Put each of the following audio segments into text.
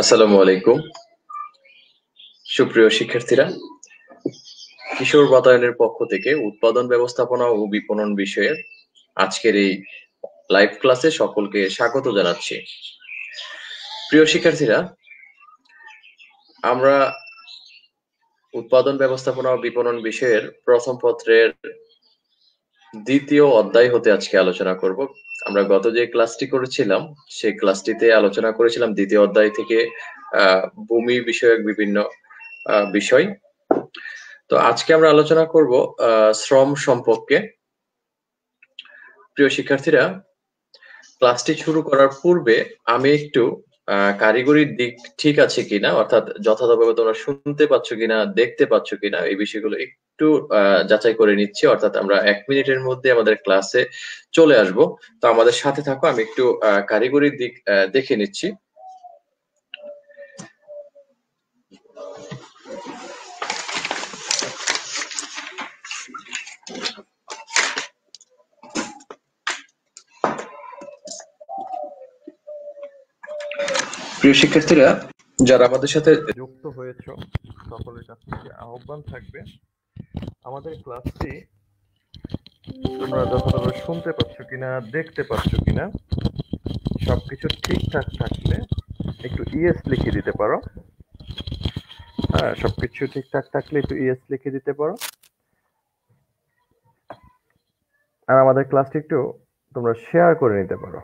আসসালামু আলাইকুম। সুপ্রিয় শিক্ষার্থীরা, কিশোর বাতায়নের পক্ষ থেকে উৎপাদন ব্যবস্থাপনা ও বিপণন বিষয়ে আজকের এই লাইভ ক্লাসে সকলকে স্বাগত জানাচ্ছি। প্রিয় শিক্ষার্থীরা, আমরা উৎপাদন ব্যবস্থাপনা ও বিপণন বিষয়ের প্রথম পত্রের দ্বিতীয় অধ্যায় হতে আজকে আলোচনা করব। আমরা গত যে ক্লাসটি করেছিলাম সেই ক্লাসটিতে আলোচনা করেছিলাম দ্বিতীয় অধ্যায় থেকে ভূমি বিষয়ক বিভিন্ন বিষয়। তো আজকে আমরা আলোচনা করব শ্রম সম্পর্কে। প্রিয় শিক্ষার্থীরা, ক্লাসটি শুরু করার পূর্বে আমি একটু কারিগরি দিক ঠিক আছে কিনা, অর্থাৎ যথাযথভাবে তোমরা শুনতে পাচ্ছ কিনা, দেখতে পাচ্ছ কিনা, এই বিষয়গুলো একটু যাচাই করে নিচ্ছি। অর্থাৎ আমরা 1 মিনিটের মধ্যে আমাদের ক্লাসে চলে আসব। তো আমাদের সাথে থাকো, আমি একটু কারিগরি দিক দেখে নিচ্ছি। প্রিয় শিক্ষার্থীরা, যারা আমাদের সাথে যুক্ত হয়েছে সকলের কাছ থেকে আহ্বান থাকবে, আমাদের ক্লাসটি তোমরা যথাযথ শুনতে পাচ্ছ কিনা, দেখতে পাচ্ছ কিনা, সবকিছু ঠিকঠাক থাকলে একটু ইয়েস লিখে দিতে পারো। হ্যাঁ, সবকিছু ঠিকঠাক থাকলে একটু ইয়েস লিখে দিতে পারো। আর আমাদের ক্লাসটি একটু তোমরা শেয়ার করে নিতে পারো।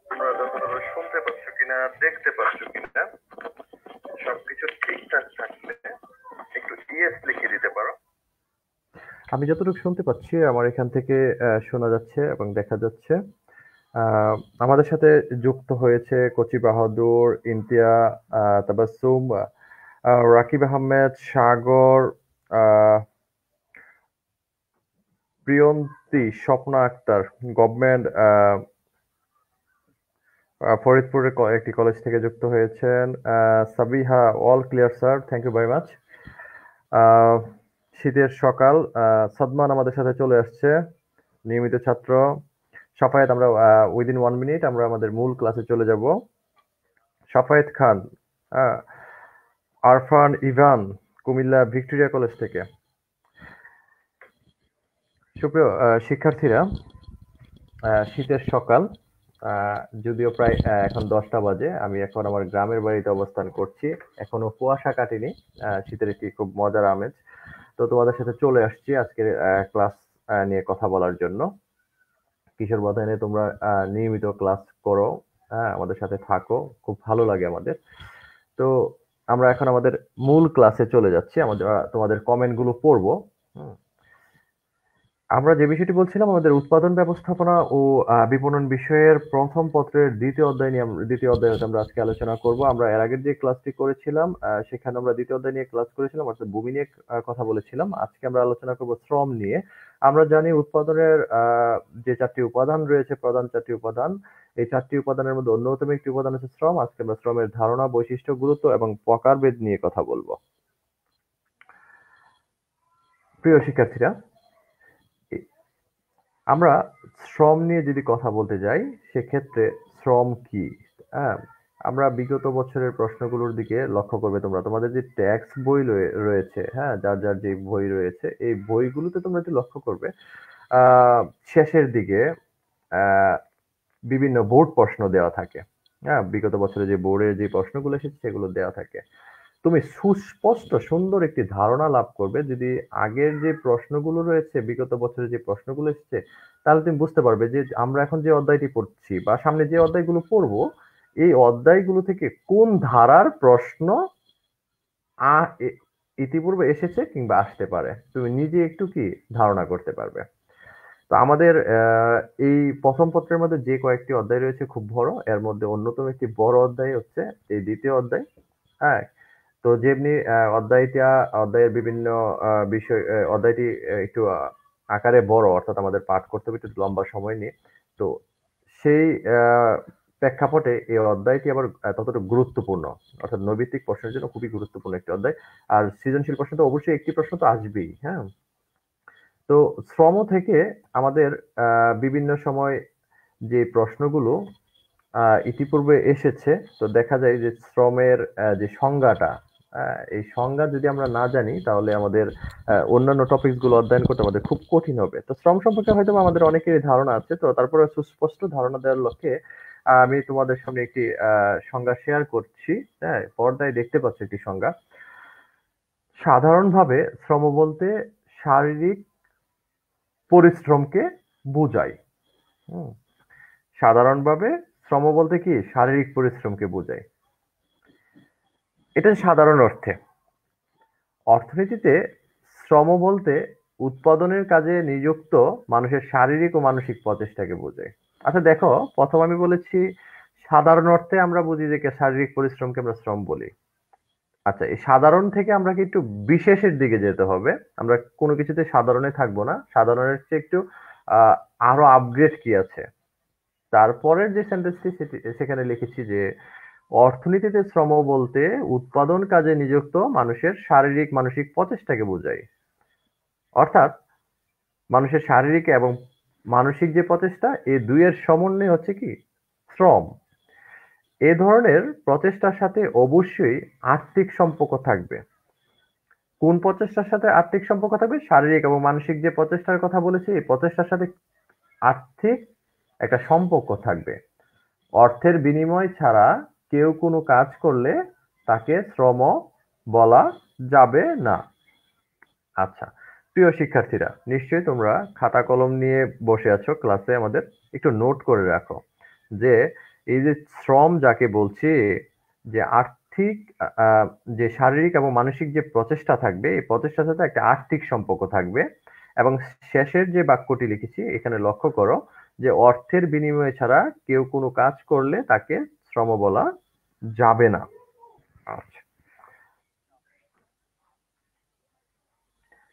তোমরা যথাযথ শুনতে পাচ্ছ কিনা, দেখতে পাচ্ছ কিনা, সবকিছু ঠিকঠাক থাকলে একটু ইয়েস লিখে দিতে পারো। আমি যতটুকু শুনতে পাচ্ছি আমার এখান থেকে শোনা যাচ্ছে এবং দেখা যাচ্ছে। আমাদের সাথে যুক্ত হয়েছে কচি বাহাদুর, ইমতিয়া, তাবাসসুম, রাকিব আহমেদ, সাগর, প্রিয়ন্তী, স্বপ্না আক্তার, গভর্নমেন্ট ফরিদপুরের একটি কলেজ থেকে যুক্ত হয়েছেন। Sabiha, all clear sir, thank you very much. শীতের সকাল, সাদমান আমাদের সাথে চলে আসছে, নিয়মিত ছাত্র। সাফায়েত, আমরা উইদিন 1 মিনিট আমরা আমাদের মূল ক্লাসে চলে যাব। সাফায়েত খান, আরফান ইভান, কুমিল্লা ভিক্টোরিয়া কলেজ থেকে। সুপ্রিয় শিক্ষার্থীরা, শীতের সকাল, যদিও প্রায় এখন 10টা বাজে, আমি এখন আমার গ্রামের বাড়িতে অবস্থান করছি। এখনো কুয়াশা কাটেনি, শীতের একটি খুব মজার আমেজ। তো তোমাদের সাথে চলে আসছি আজকের ক্লাস নিয়ে কথা বলার জন্য। কিশোর বাতায়নে তোমরা নিয়মিত ক্লাস করো, আমাদের সাথে থাকো, খুব ভালো লাগে আমাদের। তো আমরা এখন আমাদের মূল ক্লাসে চলে যাচ্ছি, আমাদের তোমাদের কমেন্টগুলো পড়বো। আমরা যে বিষয়টি বলছিলাম, আমাদের উৎপাদন ব্যবস্থাপনা ও বিপণন বিষয়ের প্রথম পত্রের দ্বিতীয় অধ্যায় নিয়ে দ্বিতীয় অধ্যায় হতে আমরা আজকে আলোচনা করব। আমরা এর আগের যে ক্লাসটি করেছিলাম সেখানে আমরা দ্বিতীয় অধ্যায় নিয়ে ক্লাস করেছিলাম, অর্থাৎ ভূমি নিয়ে কথা বলেছিলাম। আজকে আমরা আলোচনা করব শ্রম নিয়ে। আমরা জানি উৎপাদনের যে 4টি উপাদান রয়েছে, প্রধান 4টি উপাদান, এই 4টি উপাদানের মধ্যে অন্যতম একটি উপাদান হচ্ছে শ্রম। আজকে আমরা শ্রমের ধারণা, বৈশিষ্ট্য, গুরুত্ব এবং প্রকারভেদ নিয়ে কথা বলবো। প্রিয় শিক্ষার্থীরা, আমরা শ্রম নিয়ে যদি কথা বলতে যাই, সেক্ষেত্রে শ্রম কি? আমরা বিগত বছরের প্রশ্নগুলোর দিকে লক্ষ্য করবে তোমরা, তোমাদের যে ট্যাক্স বই রয়েছে, যার যার যে বই রয়েছে, এই বইগুলোতে তোমরা একটু লক্ষ্য করবে শেষের দিকে বিভিন্ন বোর্ড প্রশ্ন দেওয়া থাকে। বিগত বছরে যে বোর্ডের যে প্রশ্নগুলো এসেছে সেগুলো দেওয়া থাকে। তুমি সুস্পষ্ট সুন্দর একটি ধারণা লাভ করবে যদি আগের যে প্রশ্নগুলো রয়েছে, বিগত বছরে যে প্রশ্নগুলো এসেছে, তাহলে তুমি বুঝতে পারবে যে আমরা এখন যে অধ্যায়টি পড়ছি বা সামনে যে অধ্যায়গুলো পড়বো, এই অধ্যায়গুলো থেকে কোন ধারার প্রশ্ন ইতিপূর্বে এসেছে কিংবা আসতে পারে, তুমি নিজে একটু কি ধারণা করতে পারবে। তো আমাদের এই প্রথম পত্রের মধ্যে যে কয়েকটি অধ্যায় রয়েছে খুব বড়, এর মধ্যে অন্যতম একটি বড় অধ্যায় হচ্ছে এই দ্বিতীয় অধ্যায়। হ্যাঁ, তো যেমনি অধ্যায়ের বিভিন্ন বিষয়, অধ্যায়টি একটু আকারে বড়, অর্থাৎ আমাদের পাঠ করতে হবে একটু লম্বা সময় নিয়ে। তো সেই প্রেক্ষাপটে এই অধ্যায়টি আবার ততটা গুরুত্বপূর্ণ, অর্থাৎ নৈবিত্তিক প্রশ্নের জন্য খুবই গুরুত্বপূর্ণ একটি অধ্যায়। আর সৃজনশীল প্রশ্ন তো অবশ্যই একটি প্রশ্ন তো আসবেই, হ্যাঁ? তো শ্রম থেকে আমাদের বিভিন্ন সময় যে প্রশ্নগুলো ইতিপূর্বে এসেছে, তো দেখা যায় যে শ্রমের যে সংজ্ঞাটা, এই সংজ্ঞা যদি আমরা না জানি তাহলে আমাদের অন্যান্য টপিকস গুলো অধ্যয়ন করতে আমাদের খুব কঠিন হবে। তো শ্রম সম্পর্কে হয়তো আমাদের অনেকেরই ধারণা আছে, তো তারপরে সুস্পষ্ট ধারণা দেওয়ার লক্ষ্যে আমি তোমাদের সামনে একটি সংজ্ঞা শেয়ার করছি। হ্যাঁ, পর্দায় দেখতে পাচ্ছ একটি সংজ্ঞা। সাধারণভাবে শ্রম বলতে শারীরিক পরিশ্রমকে বোঝায়। হুম, সাধারণভাবে শ্রম বলতে কি শারীরিক পরিশ্রমকে বোঝায়, এটা সাধারণ অর্থে। অর্থনীতিতে শ্রম বলতে উৎপাদনের কাজে নিযুক্ত মানুষের শারীরিক ও মানসিক প্রচেষ্টাকে বোঝায়। আচ্ছা দেখো, প্রথম আমি বলেছি সাধারণ অর্থে আমরা বুঝি যে শারীরিক পরিশ্রমকে আমরা শ্রম বলি। আচ্ছা, এই সাধারণ থেকে আমরা কি একটু বিশেষের দিকে যেতে হবে, আমরা কোনো কিছুতে সাধারণে থাকবো না, সাধারণের চেয়ে একটু আহ আরো আপগ্রেড কি আছে। তারপরের যে সেন্টেন্সটি সেখানে লিখেছি যে অর্থনীতিতে শ্রম বলতে উৎপাদন কাজে নিযুক্ত মানুষের শারীরিক মানসিক প্রচেষ্টাকে বোঝায়। অর্থাৎ মানুষের শারীরিক এবং মানসিক যে প্রচেষ্টা, এই দুইয়ের সমন্বয় হচ্ছে কি শ্রম। এ ধরনের প্রচেষ্টার সাথে অবশ্যই আর্থিক সম্পর্ক থাকবে। কোন প্রচেষ্টার সাথে আর্থিক সম্পর্ক থাকবে? শারীরিক এবং মানসিক যে প্রচেষ্টার কথা বলেছি, এই প্রচেষ্টার সাথে আর্থিক একটা সম্পর্ক থাকবে। অর্থের বিনিময় ছাড়া কেউ কোনো কাজ করলে তাকে শ্রম বলা যাবে না। আচ্ছা, প্রিয় শিক্ষার্থীরা, নিশ্চয়ই তোমরা খাতা কলম নিয়ে বসে আছো ক্লাসে, আমাদের একটু নোট করে রাখো যে এই যে শ্রম যাকে বলছি, যে আর্থিক যে শারীরিক এবং মানসিক যে প্রচেষ্টা থাকবে, এই প্রচেষ্টার সাথে একটা আর্থিক সম্পর্ক থাকবে। এবং শেষের যে বাক্যটি লিখেছি এখানে লক্ষ্য করো যে অর্থের বিনিময়ে ছাড়া কেউ কোনো কাজ করলে তাকে শ্রম বলা যাবে না। আচ্ছা,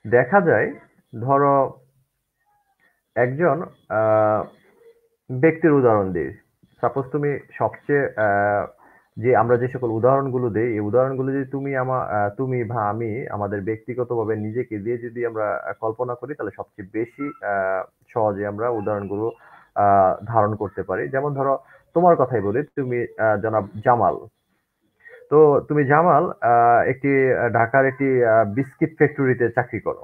দেখা যায় ধরো একজন ব্যক্তির উদাহরণ দিই। সাপোজ তুমি সবচেয়ে যে আমরা যে সকল উদাহরণগুলো দিই, এই উদাহরণগুলো যদি তুমি বা আমি আমাদের ব্যক্তিগতভাবে নিজেকে দিয়ে যদি আমরা কল্পনা করি, তাহলে সবচেয়ে বেশি সহজে আমরা উদাহরণগুলো ধারণ করতে পারি। যেমন ধরো তোমার কথাই বলি, তুমি জনাব জামাল। তো তুমি জামাল একটি ঢাকার একটি বিস্কিট ফ্যাক্টরিতে চাকরি করো।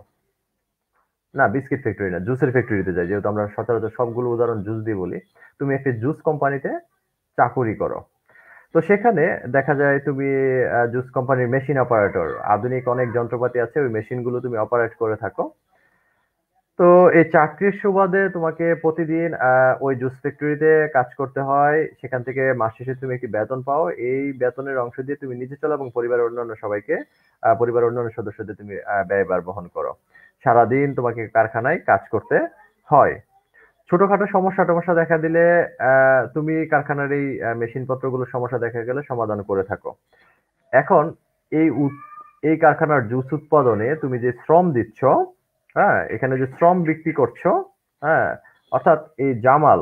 না, বিস্কিট ফ্যাক্টরি না, জুসের ফ্যাক্টরিতে যাই, যেহেতু আমরা সচরাচর সবগুলো উদাহরণ জুস দিয়ে বলি। তুমি একটি জুস কোম্পানিতে চাকুরি করো। তো সেখানে দেখা যায় তুমি জুস কোম্পানির মেশিন অপারেটর, আধুনিক অনেক যন্ত্রপাতি আছে, ওই মেশিনগুলো তুমি অপারেট করে থাকো। তো এই চাকরির সুবাদে তোমাকে প্রতিদিন ওই জুস ফ্যাক্টরিতে কাজ করতে হয়, সেখান থেকে মাস শেষে তুমি একটি বেতন পাও। এই বেতনের অংশ দিয়ে তুমি নিজে চলো এবং পরিবারের অন্যান্য সবাইকে, পরিবারের অন্যান্য সদস্যদের তুমি ব্যয়ভার বহন করো। সারাদিন তোমাকে কারখানায় কাজ করতে হয়। ছোটখাটো সমস্যা দেখা দিলে তুমি কারখানার এই মেশিন পত্রগুলো সমস্যা দেখা গেলে সমাধান করে থাকো। এখন এই এই কারখানার জুস উৎপাদনে তুমি যে শ্রম দিচ্ছ, হ্যাঁ, এখানে যে শ্রম বিক্রি করছো, হ্যাঁ, অর্থাৎ এই জামাল,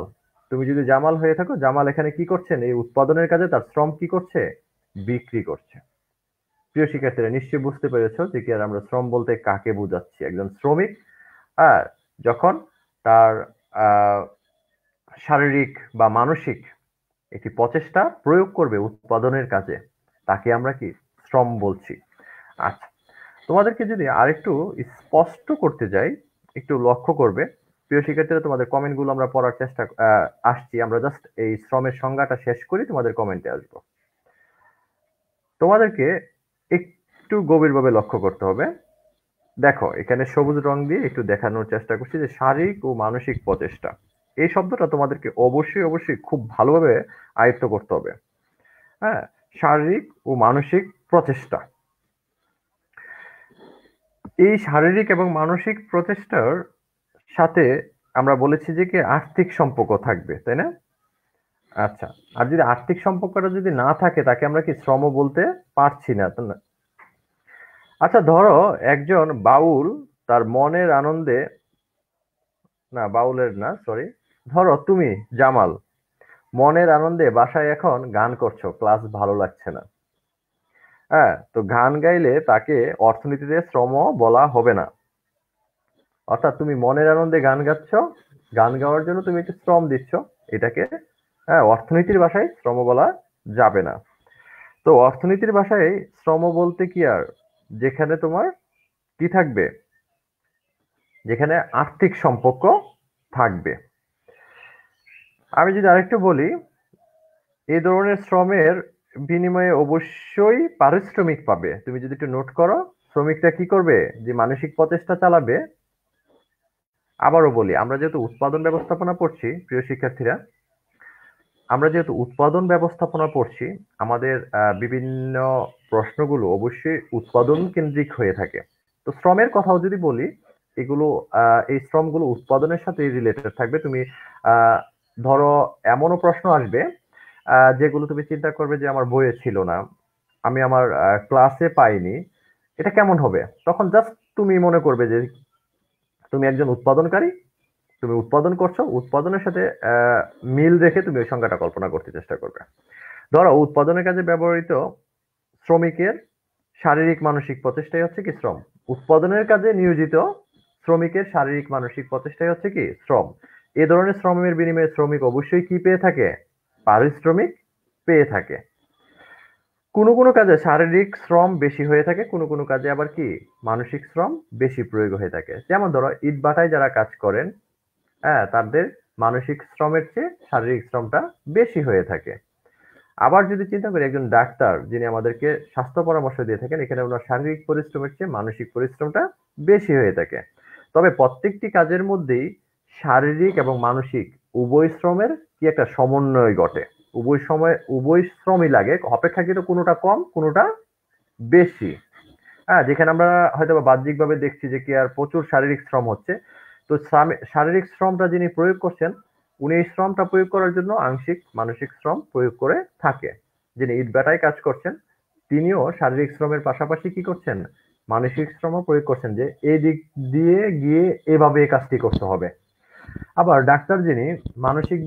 তুমি যদি জামাল হয়ে থাকো, জামাল এখানে কি করছেন? এই উৎপাদনের কাজে তার শ্রম কি করছে? বিক্রি করছে। প্রিয় শিক্ষার্থীরা, নিশ্চয়ই বুঝতে পেরেছো যে কি আর আমরা শ্রম বলতে কাকে বোঝাচ্ছি। একজন শ্রমিক, হ্যাঁ, যখন তার আহ শারীরিক বা মানসিক একটি প্রচেষ্টা প্রয়োগ করবে উৎপাদনের কাজে, তাকে আমরা কি শ্রম বলছি। আচ্ছা, তোমাদেরকে যদি আরেকটু স্পষ্ট করতে যাই, একটু লক্ষ্য করবে প্রিয় শিক্ষার্থীরা, তোমাদের কমেন্ট গুলো আমরা পড়ার চেষ্টা আসছি, আমরা জাস্ট এই শ্রমের সংজ্ঞাটা শেষ করি, তোমাদের কমেন্টে আসবো। তোমাদেরকে একটু গভীরভাবে লক্ষ্য করতে হবে। দেখো, এখানে সবুজ রং দিয়ে একটু দেখানোর চেষ্টা করছি যে শারীরিক ও মানসিক প্রচেষ্টা, এই শব্দটা তোমাদেরকে অবশ্যই খুব ভালোভাবে আয়ত্ত করতে হবে। হ্যাঁ, শারীরিক ও মানসিক প্রচেষ্টা। এই শারীরিক এবং মানসিক প্রচেষ্টার সাথে আমরা বলেছি যে কি আর্থিক সম্পর্ক থাকবে, তাই না? আচ্ছা, আর যদি আর্থিক সম্পর্কটা যদি না থাকে, তাকে আমরা কি শ্রম বলতে পারছি না, তাই না? আচ্ছা, ধরো একজন বাউল তার মনের আনন্দে, না বাউলের না, সরি, ধরো তুমি জামাল, মনের আনন্দে বাসায় এখন গান করছো, ক্লাস ভালো লাগছে না। হ্যাঁ, তো গান গাইলে তাকে অর্থনীতিতে শ্রম বলা হবে না। অর্থাৎ তুমি মনের আনন্দে গান গাচ্ছ, গান গাওয়ার জন্য তুমি একটু শ্রম দিচ্ছ, এটাকে অর্থনীতির ভাষায় শ্রম বলা যাবে না। তো অর্থনীতির ভাষায় শ্রম বলতে কি আর, যেখানে তোমার কি থাকবে, যেখানে আর্থিক সম্পর্ক থাকবে। আমি যদি আরেকটু বলি, এই ধরনের শ্রমের বিনিময়ে অবশ্যই পারিশ্রমিক পাবে। তুমি যদি একটু নোট করো, শ্রমিকটা কি করবে, যে মানসিক প্রচেষ্টা চালাবে। আবারও বলি, আমরা যেহেতু উৎপাদন ব্যবস্থাপনা পড়ছি প্রিয় শিক্ষার্থীরা, আমরা যেহেতু উৎপাদন ব্যবস্থাপনা পড়ছি, আমাদের বিভিন্ন প্রশ্নগুলো অবশ্যই উৎপাদন কেন্দ্রিক হয়ে থাকে। তো শ্রমের কথাও যদি বলি, এগুলো এই শ্রমগুলো উৎপাদনের সাথে রিলেটেড থাকবে। তুমি আহ, ধরো এমনও প্রশ্ন আসবে যেগুলো তুমি চিন্তা করবে যে আমার বইয়ে ছিল না, আমি আমার ক্লাসে পাইনি, এটা কেমন হবে? তখন জাস্ট তুমি মনে করবে যে তুমি একজন উৎপাদনকারী, তুমি উৎপাদন করছো, উৎপাদনের সাথে মিল রেখে তুমি ওই সংখ্যাটা কল্পনা করতে চেষ্টা করবে। ধরো উৎপাদনের কাজে ব্যবহৃত শ্রমিকের শারীরিক মানসিক প্রচেষ্টাই হচ্ছে কি শ্রম। উৎপাদনের কাজে নিয়োজিত শ্রমিকের শারীরিক মানসিক প্রচেষ্টাই হচ্ছে কি শ্রম। এ ধরনের শ্রমের বিনিময়ে শ্রমিক অবশ্যই কি পেয়ে থাকে, পারিশ্রমিক পেয়ে থাকে। কোনো কোনো কাজে শারীরিক শ্রম বেশি হয়ে থাকে, কোনো কোনো কাজে আবার কি মানসিক শ্রম বেশি প্রয়োগ হয়ে থাকে। যেমন ধরো ইট ভাটায় যারা কাজ করেন, তাদের মানসিক শ্রমের চেয়ে শারীরিক শ্রমটা বেশি হয়ে থাকে। আবার যদি চিন্তা করি একজন ডাক্তার যিনি আমাদেরকে স্বাস্থ্য পরামর্শ দিয়ে থাকেন, এখানে ওনার শারীরিক পরিশ্রমের চেয়ে মানসিক পরিশ্রমটা বেশি হয়ে থাকে। তবে প্রত্যেকটি কাজের মধ্যেই শারীরিক এবং মানসিক উভয় শ্রমের কি একটা সমন্বয় ঘটে। উভয় শ্রমই লাগে, অপেক্ষাকৃত কোনোটা কম কোনোটা বেশি। যেখানে আমরা হয়তো বাহ্যিকভাবে দেখছি যে কি আর প্রচুর শারীরিক শ্রম হচ্ছে, তো শারীরিক শ্রমটা যিনি প্রয়োগ করছেন, উনি এই শ্রমটা প্রয়োগ করার জন্য আংশিক মানসিক শ্রম প্রয়োগ করে থাকে। যিনি ইটভাটায় কাজ করছেন, তিনিও শারীরিক শ্রমের পাশাপাশি কি করছেন, মানসিক শ্রমও প্রয়োগ করছেন, যে এই দিক দিয়ে গিয়ে এভাবে এই কাজটি করতে হবে। আবার ডাক্তার যিনি মানসিক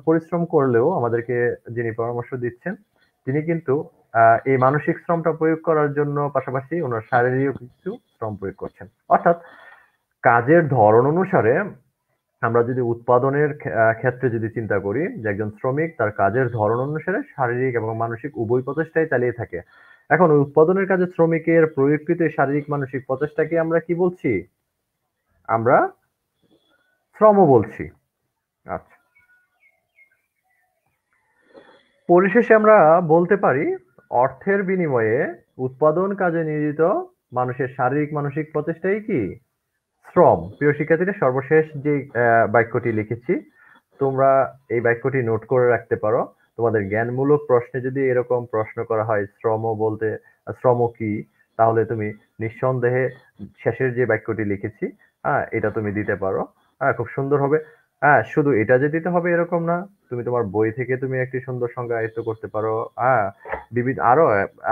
পরিশ্রম করলেও আমাদেরকে যিনি পরামর্শ দিচ্ছেন, তিনি কিন্তু এই মানসিক শ্রমটা প্রয়োগ করার জন্য পাশাপাশি ওনার শারীরিক কিছু শ্রম প্রয়োগ করছেন। অর্থাৎ কাজের ধরন অনুসারে আমরা যদি উৎপাদনের ক্ষেত্রে যদি চিন্তা করি, যে একজন শ্রমিক তার কাজের ধরন অনুসারে শারীরিক এবং মানসিক উভয় প্রচেষ্টাই চালিয়ে থাকে। এখন ওই উৎপাদনের কাজে শ্রমিকের প্রয়োগকৃত শারীরিক মানসিক প্রচেষ্টাকে আমরা কি বলছি, আমরা শ্রম বলছি। আচ্ছা, পরিশেষে আমরা বলতে পারি, অর্থের বিনিময়ে উৎপাদন কাজে নিয়োজিত মানুষের শারীরিক মানসিক প্রচেষ্টাই কি শ্রম। প্রিয় শিক্ষার্থীরা, সর্বশেষ যে বাক্যটি লিখেছি, তোমরা এই বাক্যটি নোট করে রাখতে পারো। তোমাদের জ্ঞানমূলক প্রশ্নে যদি এরকম প্রশ্ন করা হয় শ্রম বলতে শ্রম কি, তাহলে তুমি নিঃসন্দেহে শেষের যে বাক্যটি লিখেছি এটা তুমি দিতে পারো। খুব সুন্দর হবে। শুধু এটা যে দিতে হবে এরকম না, তুমি তোমার বই থেকে তুমি একটি সুন্দর সংজ্ঞা আয়ত্ত করতে পারো। বিভিন্ন আরো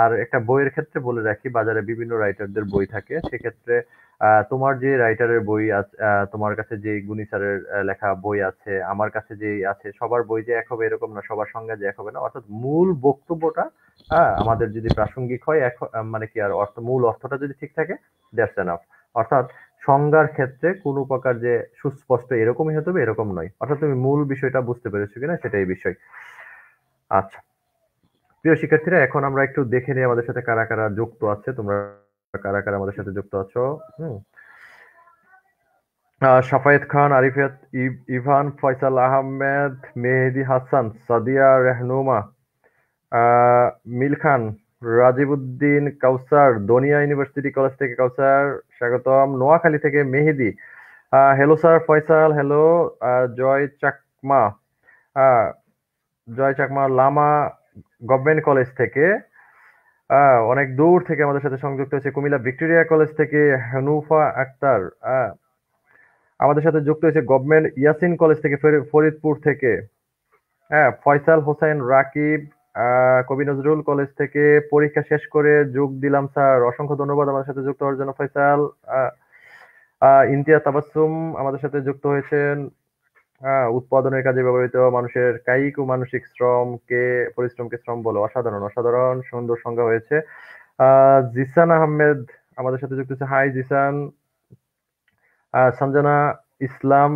আর একটা বইয়ের ক্ষেত্রে বলে রাখি, বাজারে বিভিন্ন রাইটারদের বই থাকে, সেক্ষেত্রে তোমার যে রাইটারের বই আছে, তোমার কাছে যে গুণী স্যারের লেখা বই আছে, আমার কাছে যে আছে, সবার বই যে এক হবে এরকম না, সবার সংজ্ঞা যে এক হবে না। অর্থাৎ মূল বক্তব্যটা আমাদের যদি প্রাসঙ্গিক হয়, মানে কি আর মূল অর্থটা যদি ঠিক থাকে, দ্যাটস এনাফ। অর্থাৎ সংজ্ঞার ক্ষেত্রে কোনো প্রকার যে সুস্পষ্ট এরকমই হতে হবে এরকম নয়। অর্থাৎ তুমি মূল বিষয়টা বুঝতে পেরেছো কিনা সেটাই বিষয়। আচ্ছা, প্রিয় শিক্ষার্থীরা, এখন আমরা একটু দেখে নিই আমাদের সাথে কারা কারা যুক্ত আছে। তোমরা কারা কারা আমাদের সাথে যুক্ত আছো? শাফায়েত খান, আরিফাত, ইভান, ফয়সাল আহমেদ, মেহেদি হাসান, সাদিয়া রেহনুমা, মিল খান, রাজীব উদ্দিন, কাউসার, দনিয়া ইউনিভার্সিটি কলেজ থেকে কাউসার স্বাগতম, নোয়াখালী থেকে মেহেদি, হ্যালো স্যার ফয়সাল, হ্যালো। জয় চাকমা, জয় চাকমা লামা গভর্নমেন্ট কলেজ থেকে, অনেক দূর থেকে আমাদের সাথে সংযুক্ত হয়েছে। কুমিল্লা ভিক্টোরিয়া কলেজ থেকে হানুফা আক্তার, আমাদের সাথে যুক্ত হয়েছে গভর্নমেন্ট ইয়াসিন কলেজ থেকে, ফরিদপুর থেকে। ফয়সাল হোসেন রাকিব, কবি নজরুল কলেজ থেকে পরীক্ষা শেষ করে যোগ দিলাম স্যার, অসংখ্য ধন্যবাদ আমাদের সাথে যুক্ত হওয়ার জন্য ফয়সাল। ইন্তিয়া তাবাসসুম আমাদের সাথে যুক্ত হয়েছেন। উৎপাদনের কাজে ব্যবহৃত মানুষের কায়িক ও মানসিক পরিশ্রমকে শ্রম বলে। অসাধারণ, অসাধারণ সুন্দর সংজ্ঞা হয়েছে। জিসান আহমেদ আমাদের সাথে যুক্ত হচ্ছে। হাই জিসান। সঞ্জনা ইসলাম,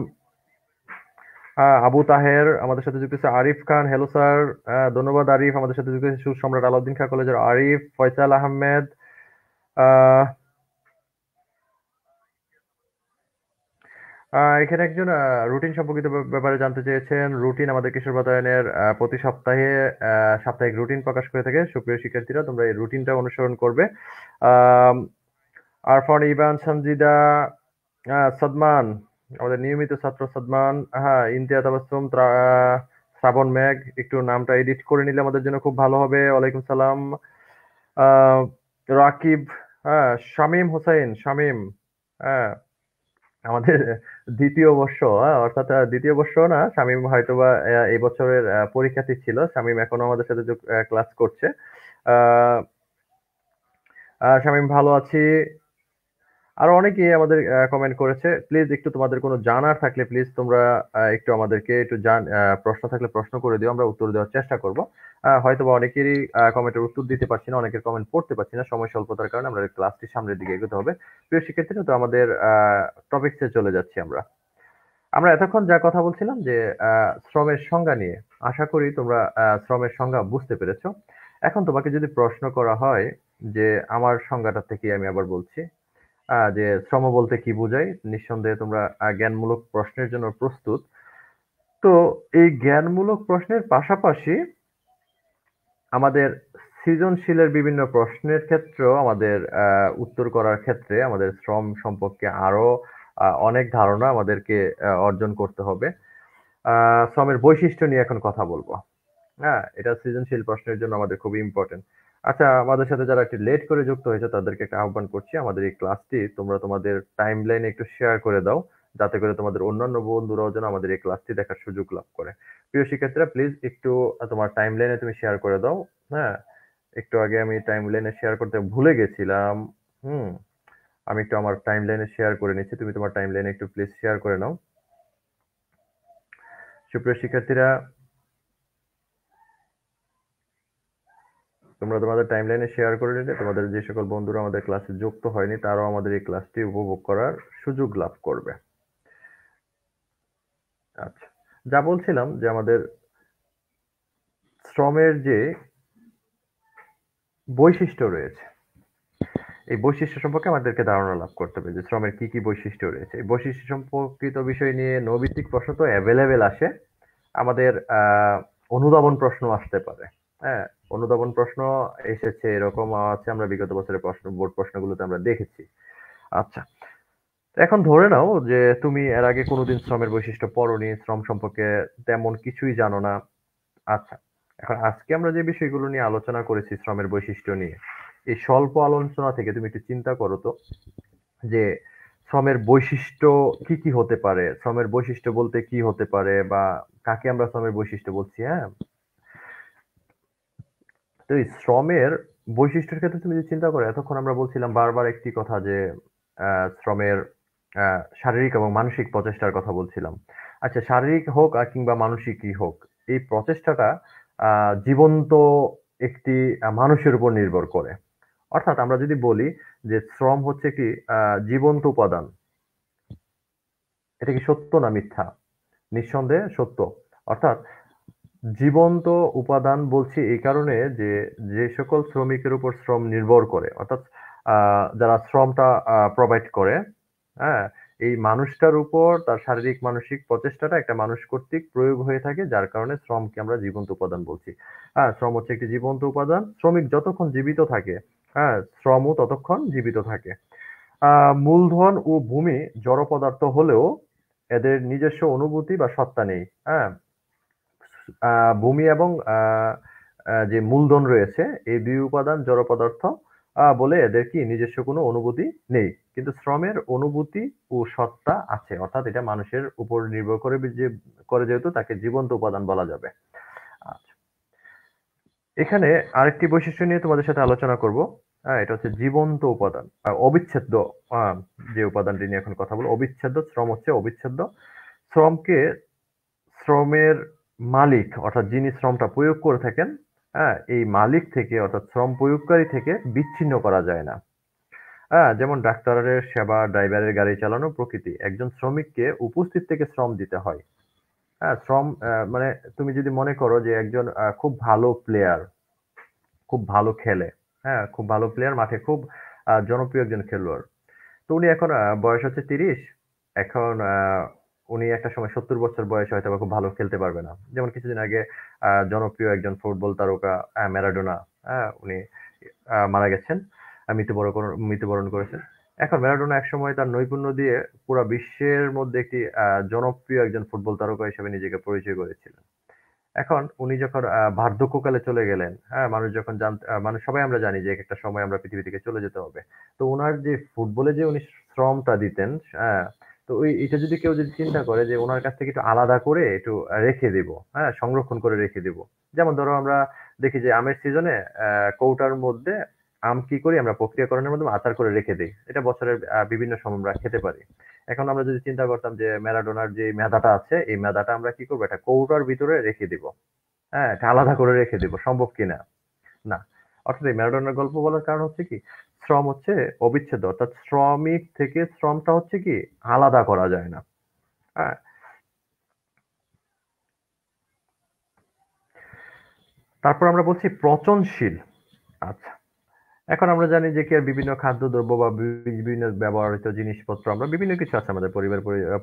আবু তাহের আমাদের সাথে যুক্ত হচ্ছে। আরিফ খান, হ্যালো স্যার। ধন্যবাদ আরিফ আমাদের সাথে যুক্ত হচ্ছে। সুরসম্রাট আলাউদ্দিন খাঁ কলেজের আরিফ। ফয়সাল আহমেদ। আহ এখানে একজন রুটিন সম্পর্কিত ব্যাপারে জানতে চেয়েছেন। রুটিন আমাদের কিশোর বাতায়নের প্রতি সপ্তাহে সাপ্তাহিক রুটিন প্রকাশ করে থাকে। সুপ্রিয় শিক্ষার্থীরা, তোমরা এই রুটিনটা অনুসরণ করবে। আম আরফান, ইবান, সঞ্জিদা, সাদমান, আমাদের নিয়মিত ছাত্র সাদমান, হ্যাঁ, ইমতিয়াজ, তাবাসসুম, শ্রাবণ মেঘ, একটু নামটা এডিট করে নিলে আমাদের জন্য খুব ভালো হবে। ওয়ালাইকুম সালাম। আহ, রাকিব, হ্যাঁ, শামীম হোসেন, শামীম, হ্যাঁ, আমাদের দ্বিতীয় বর্ষ, অর্থাৎ দ্বিতীয় বর্ষ না, শামীম হয়তোবা এই বছরের পরীক্ষার্থী ছিল। শামীম এখনো আমাদের সাথে ক্লাস করছে। আহ শামীম, ভালো আছি। আরো অনেকেই আমাদের কমেন্ট করেছে। প্লিজ একটু তোমাদের কোনো জানার থাকলে প্লিজ তোমরা একটু আমাদেরকে একটু প্রশ্ন থাকলে প্রশ্ন করে দিও, আমরা উত্তর দেওয়ার চেষ্টা করব। হয়তোবা অনেকেরই কমেন্টের উত্তর দিতে পারছি না, অনেকের কমেন্ট পড়তে পারছি না, সময় স্বল্পতার কারণে আমাদের ক্লাসটি সামনের দিকে এগোতে হবে। প্রিয় শিক্ষার্থীরা, তো আমাদের টপিকসে চলে যাচ্ছি আমরা। আমরা এতক্ষণ যা কথা বলছিলাম যে শ্রমের সংজ্ঞা নিয়ে। আশা করি তোমরা শ্রমের সংজ্ঞা বুঝতে পেরেছো। এখন তোমাকে যদি প্রশ্ন করা হয় যে আমার সংজ্ঞাটা থেকে আমি আবার বলছি, যে শ্রম বলতে কি বোঝায়, নিঃসন্দেহে তোমরা জ্ঞানমূলক প্রশ্নের জন্য প্রস্তুত। তো এই জ্ঞানমূলক প্রশ্নের পাশাপাশি আমাদের সৃজনশীলের বিভিন্ন প্রশ্নের ক্ষেত্রেও আমাদের উত্তর করার ক্ষেত্রে আমাদের শ্রম সম্পর্কে আরো অনেক ধারণা আমাদেরকে অর্জন করতে হবে। শ্রমের বৈশিষ্ট্য নিয়ে এখন কথা বলবো। হ্যাঁ, এটা সৃজনশীল প্রশ্নের জন্য আমাদের খুবই ইম্পর্টেন্ট। আচ্ছা, আমাদের সাথে যারা একটু লেট করে যুক্ত হয়েছে তাদেরকে একটা আহ্বান করছি, আমাদের এই ক্লাসটি তোমরা তোমাদের টাইমলাইনে একটু শেয়ার করে দাও, যাতে করে তোমাদের অন্যান্য বন্ধুরাও যেন আমাদের এই ক্লাসটি দেখার সুযোগ লাভ করে। প্রিয় শিক্ষার্থীরা, প্লিজ একটু তোমার টাইমলাইনে তুমি শেয়ার করে দাও। হ্যাঁ, একটু আগে আমি টাইমলাইনে শেয়ার করতে ভুলে গেছিলাম। হুম, আমি একটু আমার টাইমলাইনে শেয়ার করে নিচ্ছি, তুমি তোমার টাইমলাইনে একটু প্লিজ শেয়ার করে নাও। সুপ্রিয় শিক্ষার্থীরা, তোমরা তোমাদের টাইমলাইনে শেয়ার করে নিলে তোমাদের যে সকল বন্ধুরা আমাদের ক্লাসে যুক্ত হয়নি তারাও আমাদের এই ক্লাসটি উপভোগ করার সুযোগ লাভ করবে। আচ্ছা, যা বলছিলাম যে আমাদের শ্রমের যে বৈশিষ্ট্য রয়েছে, এই বৈশিষ্ট্য সম্পর্কে আমাদেরকে ধারণা লাভ করতে হবে যে শ্রমের কি কি বৈশিষ্ট্য রয়েছে। এই বৈশিষ্ট্য সম্পর্কিত বিষয় নিয়ে নৈবিত্তিক প্রশ্ন তো অ্যাভেলেবেল আসে, আমাদের অনুধাবন প্রশ্ন আসতে পারে। হ্যাঁ, অনুধাবন প্রশ্ন এসেছে, এরকম আছে, আমরা বিগত বছরের বোর্ড প্রশ্নগুলোতে আমরা দেখেছি। আচ্ছা, এখন ধরে নাও যে তুমি এর আগে কোনোদিন শ্রমের বৈশিষ্ট্য পড়োনি, শ্রম সম্পর্কে তেমন কিছুই জানো না। আচ্ছা, এখন আজকে আমরা যে বিষয়গুলো নিয়ে আলোচনা করেছি শ্রমের বৈশিষ্ট্য নিয়ে, এই স্বল্প আলোচনা থেকে তুমি একটু চিন্তা করো তো যে শ্রমের বৈশিষ্ট্য কি কি হতে পারে, শ্রমের বৈশিষ্ট্য বলতে কি হতে পারে, বা কাকে আমরা শ্রমের বৈশিষ্ট্য বলছি। হ্যাঁ, তো এই শ্রমের বৈশিষ্ট্যের ক্ষেত্রে তুমি যদি চিন্তা করো, এতক্ষণ আমরা বলছিলাম বারবার একটি কথা যে শ্রমের শারীরিক এবং মানসিক প্রচেষ্টার কথা বলছিলাম। আচ্ছা, শারীরিক হোক আর কিংবা মানসিকই হোক, এই প্রচেষ্টাটা জীবন্ত একটি মানুষের উপর নির্ভর করে। অর্থাৎ আমরা যদি বলি যে শ্রম হচ্ছে একটি জীবন্ত উপাদান, এটা কি সত্য না মিথ্যা? নিঃসন্দেহে সত্য। অর্থাৎ জীবন্ত উপাদান বলছি এই কারণে যে যে সকল শ্রমিকের উপর শ্রম নির্ভর করে, অর্থাৎ যারা শ্রমটা প্রোভাইড করে, হ্যাঁ, এই মানুষটার উপর তার শারীরিক মানসিক প্রচেষ্টাটা একটা মানুষ কর্তৃক প্রয়োগ হয়ে থাকে, যার কারণে শ্রমকে আমরা জীবন্ত উপাদান বলছি। হ্যাঁ, শ্রম হচ্ছে একটি জীবন্ত উপাদান। শ্রমিক যতক্ষণ জীবিত থাকে, হ্যাঁ, শ্রমও ততক্ষণ জীবিত থাকে। মূলধন ও ভূমি জড় পদার্থ হলেও এদের নিজস্ব অনুভূতি বা সত্তা নেই। হ্যাঁ, ভূমি এবং যে মূলধন রয়েছে, এই দুই উপাদান জড় পদার্থ বলে এদের কি নিজস্ব কোনো অনুভূতি নেই, কিন্তু শ্রমের অনুভূতি ও সত্তা আছে, অর্থাৎ এটা মানুষের উপর নির্ভর করে যেহেতু তাকে জীবন্ত উপাদান বলা যাবে। আচ্ছা, এখানে আরেকটি বৈশিষ্ট্য নিয়ে তোমাদের সাথে আলোচনা করব। এটা হচ্ছে জীবন্ত উপাদান, অবিচ্ছেদ্য। যে উপাদানটি নিয়ে এখন কথা বলবো, অবিচ্ছেদ্য। শ্রম হচ্ছে অবিচ্ছেদ্য। শ্রমকে শ্রমের মালিক অর্থাৎ যিনি শ্রমটা প্রয়োগ করে থাকেন, হ্যাঁ, এই মালিক থেকে অর্থাৎ শ্রম প্রয়োগকারী থেকে বিচ্ছিন্ন করা যায় না। হ্যাঁ, যেমন ডাক্তারের সেবা, ড্রাইভারের গাড়ি চালানো প্রকৃতি। একজন শ্রমিককে উপস্থিত থেকে শ্রম দিতে হয়। হ্যাঁ, শ্রম মানে তুমি যদি মনে করো যে একজন খুব ভালো প্লেয়ার, খুব ভালো খেলে, হ্যাঁ, খুব ভালো প্লেয়ার, মাঠে খুব জনপ্রিয় একজন খেলোয়াড়। তো উনি এখন বয়স হচ্ছে ৩০। এখন উনি একটা সময় ৭০ বছর বয়সে হয়তোবা খুব ভালো খেলতে পারবে না। যেমন কিছুদিন আগে জনপ্রিয় একজন ফুটবল তারকা ম্যারাডোনা, উনি মারা গেছেন। মৃত্যুবরণ করেছেন। এখন ম্যারাডোনা একসময় তার নৈপুণ্য দিয়ে পুরা বিশ্বের মধ্যে একটি জনপ্রিয় একজন ফুটবল তারকা হিসেবে নিজেকে পরিচয় করেছিলেন। এখন উনি যখন বার্ধক্যকালে চলে গেলেন, হ্যাঁ? মানুষ সবাই আমরা জানি যে একটা সময় আমরা পৃথিবী থেকে চলে যেতে হবে। তো উনার যে ফুটবলে যে উনি শ্রমটা দিতেন, হ্যাঁ? তো এটা যদি কেউ যদি চিন্তা করে যে উনার কাছ থেকে একটু আলাদা করে একটু রেখে দিব, হ্যাঁ? সংরক্ষণ করে রেখে দিব। যেমন ধরো আমরা দেখি যে আমের সিজনে কৌটার মধ্যে আম কি করি আমরা প্রক্রিয়াকরণের মাধ্যমে আচার করে রেখে দেই। এটা বছরের বিভিন্ন সময় আমরা খেতে পারি। এখন আমরা যদি চিন্তা করতাম যে ম্যারাডোনার যে মেধাটা আছে, এই মেধাটা আমরা কি করব? একটা কৌটার ভিতরে রেখে দিব। হ্যাঁ? এটা আলাদা করে রেখে দিব। সম্ভব কিনা? না। অর্থাৎ এই ম্যারাডোনার গল্প বলার কারণ হচ্ছে কি? শ্রম হচ্ছে অবিচ্ছেদ্য। অর্থাৎ শ্রমিক থেকে শ্রমটা হচ্ছে কি? আলাদা করা যায় না। হ্যাঁ? তারপর আমরা বলছি পচনশীল। আচ্ছা। এখন আমরা জানি যে কি আর বিভিন্ন খাদ্যদ্রব্য বা বিভিন্ন ব্যবহৃত জিনিসপত্র আমরা বিভিন্ন কিছু আছে আমাদের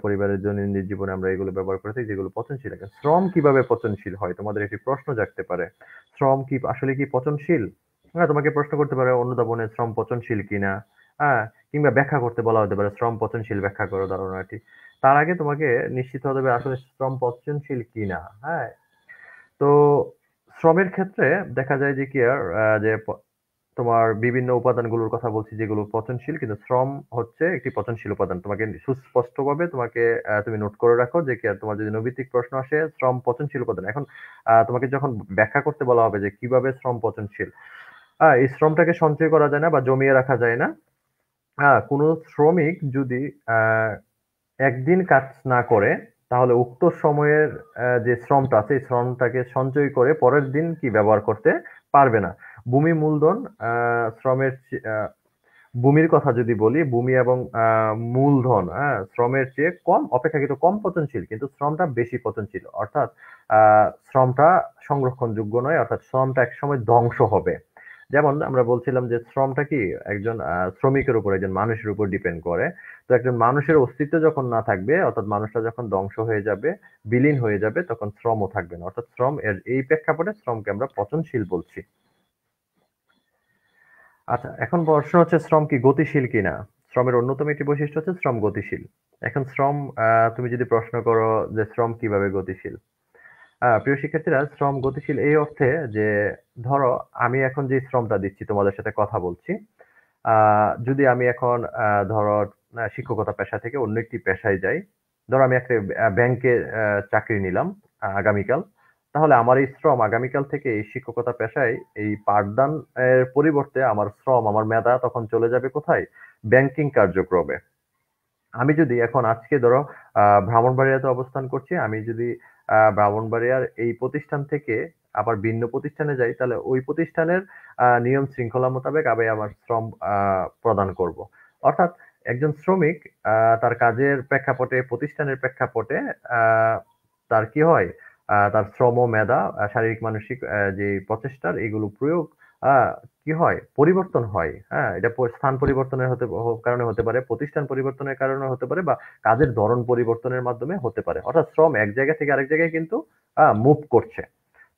পরিবারের দৈনন্দিন জীবনে আমরা এগুলো ব্যবহার করে থাকি যেগুলো পচনশীল। এখন শ্রম কিভাবে পচনশীল হয়? তোমাদের একটি প্রশ্ন জাগতে পারে। শ্রম কি আসলে কি পচনশীল? হ্যাঁ, তোমাকে প্রশ্ন করতে পারে অনুধাবনে শ্রম পচনশীল কিনা? হ্যাঁ, কিংবা ব্যাখ্যা করতে বলা হতে পারে শ্রম পচনশীল ব্যাখ্যা করো ধারণাটি। তার আগে তোমাকে নিশ্চিত হতে হবে আসলে শ্রম পচনশীল কিনা। হ্যাঁ? তো শ্রমের ক্ষেত্রে দেখা যায় যে কি আর যে তোমার বিভিন্ন উপাদানগুলোর কথা বলছি যেগুলো পচনশীল কিন্তু শ্রম হচ্ছে একটি পচনশীল উপাদান। তোমাকে সুস্পষ্টভাবে তোমাকে তুমি নোট করে রাখো যে কি তোমার যদি নৈর্ব্যক্তিক প্রশ্ন আসে শ্রম পচনশীল উপাদান। এখন তোমাকে যখন ব্যাখ্যা করতে বলা হবে যে কিভাবে শ্রম পচনশীল। এই শ্রমটাকে সঞ্চয় করা যায় না বা জমিয়ে রাখা যায় না। কোনো শ্রমিক যদি আ একদিন কাজ না করে তাহলে উক্ত সময়ের যে শ্রমটা আছে, এই শ্রমটাকে সঞ্চয় করে পরের দিন কি ব্যবহার করতে পারবে না। ভূমি মূলধন আ শ্রমের চে আ ভূমির কথা যদি বলি, ভূমি এবং মূলধন, শ্রমের চেয়ে অপেক্ষাকৃত কম পচনশীল। কিন্তু শ্রমটা বেশি পচনশীল। অর্থাৎ আ শ্রমটা সংরক্ষণযোগ্য নয়। অর্থাৎ শ্রমটা একসময় ধ্বংস হবে। যেমন আমরা বলছিলাম যে শ্রমটা কি একজন শ্রমিকের উপর, একজন মানুষের উপর ডিপেন্ড করে। তো একজন মানুষের অস্তিত্ব যখন না থাকবে, অর্থাৎ মানুষটা যখন ধ্বংস হয়ে যাবে, বিলীন হয়ে যাবে, তখন শ্রমও থাকবে না। অর্থাৎ শ্রম এর এই প্রেক্ষাপটে শ্রমকে আমরা পচনশীল বলছি। আচ্ছা, এখন প্রশ্ন হচ্ছে শ্রম কি গতিশীল কিনা? শ্রমের অন্যতম একটি বৈশিষ্ট্য হচ্ছে শ্রম গতিশীল। এখন শ্রম তুমি যদি প্রশ্ন করো যে শ্রম কিভাবে গতিশীল? প্রিয় শিক্ষার্থীরা শ্রম গতিশীল এই অর্থে যে ধরো আমি এখন যে শ্রমটা দিচ্ছি তোমাদের সাথে কথা বলছি। আ যদি আমি এখন ধরো শিক্ষকতা পেশা থেকে অন্য একটি পেশায় যাই। ধরো আমি একটা ব্যাংকে চাকরি নিলাম আগামীকাল। তাহলে আমার এই শ্রম আগামীকাল থেকে এই শিক্ষকতা পেশায় এই পাঠদান এর পরিবর্তে আমার শ্রম, আমার মেধা তখন চলে যাবে কোথায়? ব্যাংকিং কার্যক্রমে। আমি যদি এখন আজকে ধরো ব্রাহ্মণবাড়িয়াতে অবস্থান করছি। আমি যদি ব্রাহ্মণবাড়িয়ার এই প্রতিষ্ঠান থেকে আবার ভিন্ন প্রতিষ্ঠানে যাই, তাহলে ওই প্রতিষ্ঠানের নিয়ম শৃঙ্খলা মোতাবেক আমি আমার শ্রম প্রদান করব। অর্থাৎ একজন শ্রমিক আ তার কাজের প্রেক্ষাপটে, প্রতিষ্ঠানের প্রেক্ষাপটে আ তার কি হয়? তার শ্রম, মেধা, শারীরিক মানসিক যে প্রচেষ্টার এগুলো প্রয়োগ আ কি হয়? পরিবর্তন হয়। হ্যাঁ? এটা স্থান পরিবর্তনের কারণে হতে পারে, প্রতিষ্ঠান পরিবর্তনের কারণে হতে পারে বা কাজের ধরন পরিবর্তনের মাধ্যমে হতে পারে। অর্থাৎ শ্রম এক জায়গা থেকে আরেক জায়গায় কিন্তু মুভ করছে।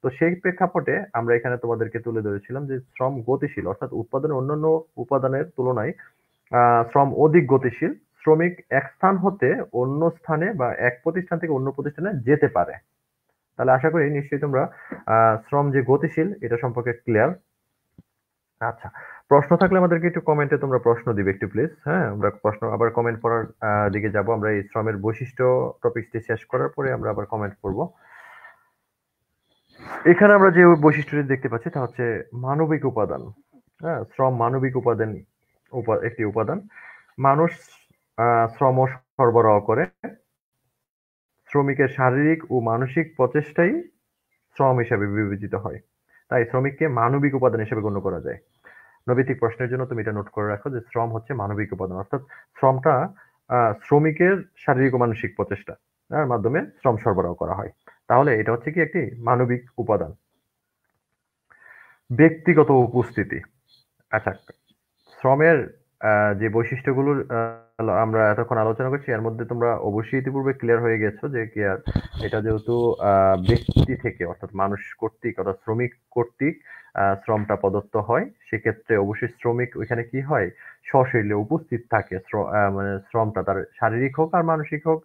তো সেই প্রেক্ষাপটে আমরা এখানে তোমাদেরকে তুলে ধরেছিলাম যে শ্রম গতিশীল অর্থাৎ উৎপাদনের অন্যান্য উপাদানের তুলনায় আ শ্রম অধিক গতিশীল। শ্রমিক এক স্থান হতে অন্য স্থানে বা এক প্রতিষ্ঠান থেকে অন্য প্রতিষ্ঠানে যেতে পারে। তাহলে আশা করি নিশ্চয়ই তোমরা শ্রম যে গতিশীল এটা সম্পর্কে ক্লিয়ার। আচ্ছা। প্রশ্ন থাকলে আমাদেরকে একটু কমেন্টে তোমরা প্রশ্ন দিবে একটু প্লিজ। হ্যাঁ? আমরা প্রশ্ন আবার কমেন্ট পড়ার দিকে যাবো। আমরা এই শ্রমের বৈশিষ্ট্য টপিকটি শেষ করার পরে আমরা আবার কমেন্ট পড়ব। এখানে আমরা যে বৈশিষ্ট্যটি দেখতে পাচ্ছি তা হচ্ছে মানবিক উপাদান। হ্যাঁ? শ্রম মানবিক উপাদান একটি উপাদান। মানুষ শ্রম সরবরাহ করে। শ্রমিকের শারীরিক ও মানসিক প্রচেষ্টাই শ্রম হিসাবে বিবেচিত হয়। তাই শ্রমিককে মানবিক উপাদান হিসেবে গণ্য করা যায়। নৈতিক প্রশ্নের জন্য তুমি এটা নোট করে রাখো যে শ্রম হচ্ছে মানবিক উপাদান, অর্থাৎ শ্রমটা শ্রমিকের শারীরিক ও মানসিক প্রচেষ্টা মাধ্যমে শ্রম সরবরাহ করা হয়। তাহলে এটা হচ্ছে কি একটি মানবিক উপাদান। ব্যক্তিগত উপস্থিতি। আচ্ছা, শ্রমের যে বৈশিষ্ট্যগুলোর আমরা এতক্ষণ আলোচনা করছি এর মধ্যে তোমরা অবশ্যই ইতিপূর্বে ক্লিয়ার হয়ে গেছো যে কি আর এটা যেহেতু ব্যক্তি থেকে অর্থাৎ মানুষ কর্তৃক অর্থাৎ শ্রমিক কর্তৃক শ্রমটা প্রদত্ত হয়, সেক্ষেত্রে অবশ্যই শ্রমিক ওইখানে কি হয় সশরীরে উপস্থিত থাকে। মানে শ্রমটা তার শারীরিক হোক আর মানসিক হোক,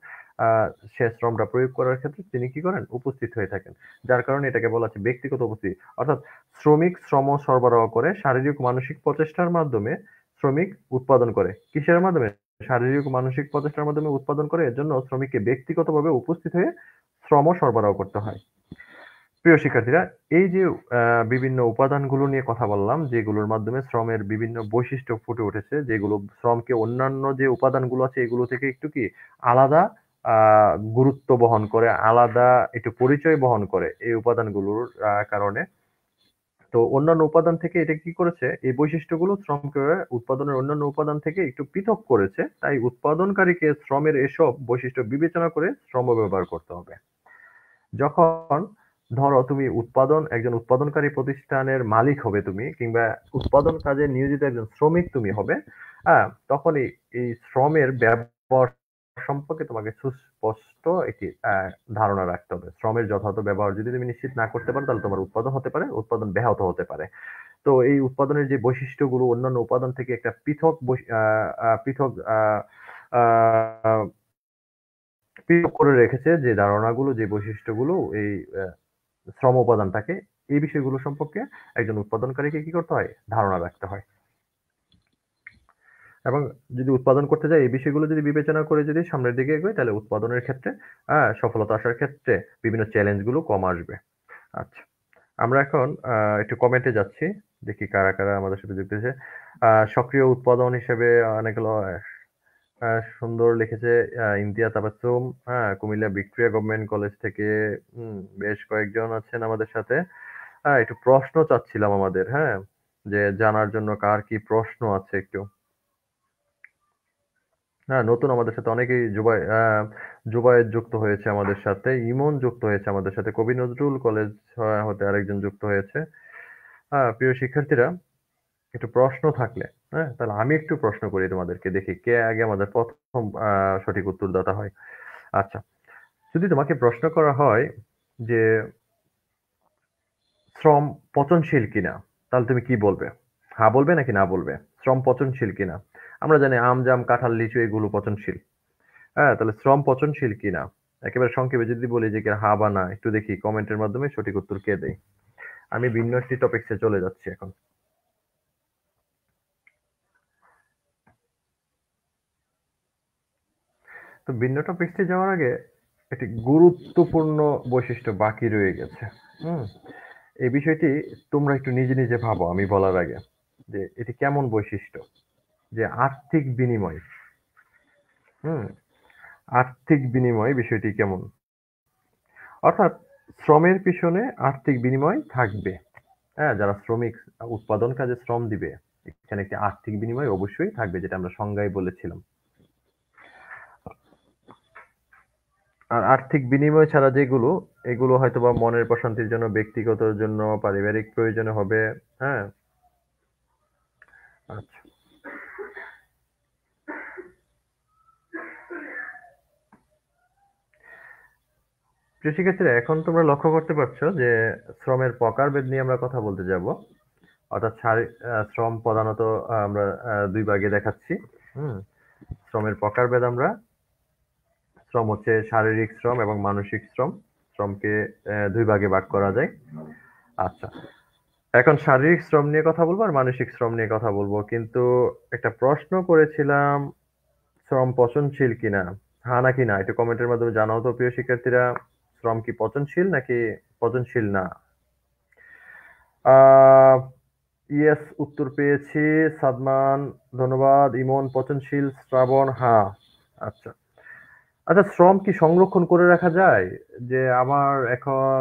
সে শ্রমটা প্রয়োগ করার ক্ষেত্রে তিনি কি করেন উপস্থিত হয়ে থাকেন, যার কারণে এটাকে বলা হচ্ছে ব্যক্তিগত উপস্থিতি। অর্থাৎ শ্রমিক শ্রম সরবরাহ করে শারীরিক মানসিক প্রচেষ্টার মাধ্যমে শ্রমিক উৎপাদন করে। কিসের মাধ্যমে? শারীরিক ও মানসিক প্রচেষ্টার মাধ্যমে উৎপাদন করে। এর জন্য শ্রমিককে ব্যক্তিগতভাবে উপস্থিত হয়ে শ্রম সরবরাহ করতে হয়। প্রিয় শিক্ষার্থীরা, এই যে বিভিন্ন উপাদানগুলো নিয়ে কথা বললাম, যেগুলোর মাধ্যমে শ্রমের বিভিন্ন বৈশিষ্ট্য ফুটে উঠেছে, যেগুলো শ্রমকে অন্যান্য যে উপাদানগুলো আছে এগুলো থেকে একটু কি আলাদা গুরুত্ব বহন করে, আলাদা একটু পরিচয় বহন করে এই উপাদানগুলোর কারণে। তো অন্যান্য উপাদান থেকে এটা কি করেছে, এই বৈশিষ্ট্যগুলো শ্রমকে উৎপাদনের অন্যান্য উপাদান থেকে একটু পৃথক করেছে। তাই উৎপাদনকারীকে শ্রমের এসব বৈশিষ্ট্য বিবেচনা করে শ্রম ব্যবহার করতে হবে। যখন ধরো তুমি একজন উৎপাদনকারী প্রতিষ্ঠানের মালিক হবে তুমি, কিংবা উৎপাদন কাজে নিয়োজিত একজন শ্রমিক তুমি হবে, তখন এই শ্রমের ব্যবহার সম্পর্কে তোমাকে সুস্পষ্ট একটি ধারণা রাখতে হবে। শ্রমের যথাযথ ব্যবহার যদি তুমি নিশ্চিত না করতে পারো তাহলে তোমার উৎপাদন হতে পারে, উৎপাদন ব্যাহত হতে পারে। তো এই উৎপাদনের যে বৈশিষ্ট্যগুলো অন্যান্য উপাদান থেকে একটা পৃথক পৃথক পৃথক করে রেখেছে, যে ধারণাগুলো যে বৈশিষ্ট্যগুলো এই শ্রম উপাদান থাকে, এই বিষয়গুলো সম্পর্কে একজন উৎপাদনকারীকে কি করতে হয় ধারণা রাখতে হয়। এবং যদি উৎপাদন করতে যায় এই বিষয়গুলো যদি বিবেচনা করে যদি সামনের দিকে এগোয় তাহলে উৎপাদনের ক্ষেত্রে সফলতা আসার ক্ষেত্রে বিভিন্ন চ্যালেঞ্জগুলো কম আসবে। আচ্ছা, আমরা এখন একটু কমেন্টে যাচ্ছি, দেখি কারা কারা আমাদের সাথে যুক্ত হয়েছে। সক্রিয় উৎপাদন হিসেবে অনেকগুলো সুন্দর লিখেছে Imtiaz Tabassum, Comilla Victoria government college থেকে বেশ কয়েকজন আছেন আমাদের সাথে। একটু প্রশ্ন চাচ্ছিলাম আমাদের, যে জানার জন্য কার কি প্রশ্ন আছে একটু। নতুন আমাদের সাথে অনেকেই জুবায়ের যুক্ত হয়েছে আমাদের সাথে, ইমন যুক্ত হয়েছে আমাদের সাথে, কবি নজরুল কলেজ হতে আরেকজন যুক্ত হয়েছে। প্রিয় শিক্ষার্থীরা, একটু প্রশ্ন থাকলে তাহলে আমি একটু প্রশ্ন করি তোমাদেরকে, দেখি কে আগে আমাদের প্রথম সঠিক উত্তরদাতা হয়। আচ্ছা, যদি তোমাকে প্রশ্ন করা হয় যে শ্রম পচনশীল কিনা, তাহলে তুমি কি বলবে? হ্যাঁ বলবে নাকি না বলবে? শ্রম পচনশীল কিনা? আমরা জানি আম, জাম, কাঁঠাল, লিচু এগুলো পচনশীল। তাহলে শ্রম পচনশীল কিনা একেবারে সংক্ষেপে যদি বলি যে হ্যাঁ বা না, একটু দেখি কমেন্টের মাধ্যমে সঠিক উত্তর কে দেয়। আমি ভিন্ন একটি টপিকসে চলে যাচ্ছি এখন। তো ভিন্ন টপিকসে যাওয়ার আগে একটি গুরুত্বপূর্ণ বৈশিষ্ট্য বাকি রয়ে গেছে। এই বিষয়টি তোমরা একটু নিজে নিজে ভাবো আমি বলার আগে, যে এটি কেমন বৈশিষ্ট্য, যে আর্থিক বিনিময়। আর্থিক বিনিময় বিষয়টি কেমন? অর্থাৎ শ্রমের পিছনে আর্থিক বিনিময় থাকবে। যারা শ্রমিক উৎপাদন কাজে শ্রম দিবে এখানে একটি আর্থিক বিনিময় অবশ্যই থাকবে, যেটা আমরা সংজ্ঞায় বলেছিলাম। আর আর্থিক বিনিময় ছাড়া যেগুলো, এগুলো হয়তোবা মনের প্রশান্তির জন্য, ব্যক্তিগত জন্য, পারিবারিক প্রয়োজনে হবে। আচ্ছা, প্রিয় শিক্ষার্থীরা, এখন তোমরা লক্ষ্য করতে পারছো যে শ্রমের প্রকারভেদ নিয়ে আমরা কথা বলতে যাব। অর্থাৎ শ্রম প্রধানত আমরা দুই ভাগে দেখাচ্ছি। শ্রমের প্রকারভেদ আমরা, শ্রম হচ্ছে শারীরিক শ্রম এবং মানসিক শ্রম। শ্রমকে দুই ভাগে ভাগ করা যায়। আচ্ছা, এখন শারীরিক শ্রম নিয়ে কথা বলবো আর মানসিক শ্রম নিয়ে কথা বলবো। কিন্তু একটা প্রশ্ন করেছিলাম শ্রম পচনশীল কিনা, হ্যাঁ নাকি না, একটু কমেন্টের মাধ্যমে জানাও তো প্রিয় শিক্ষার্থীরা, শ্রম কি পচনশীল নাকি পচনশীল না? ইয়েস উত্তর পেয়েছি। সাদমান ধন্যবাদ। ইমন পচনশীল, শ্রাবণ হ্যাঁ। আচ্ছা আচ্ছা, শ্রম কি সংরক্ষণ করে রাখা যায়? যে আমার এখন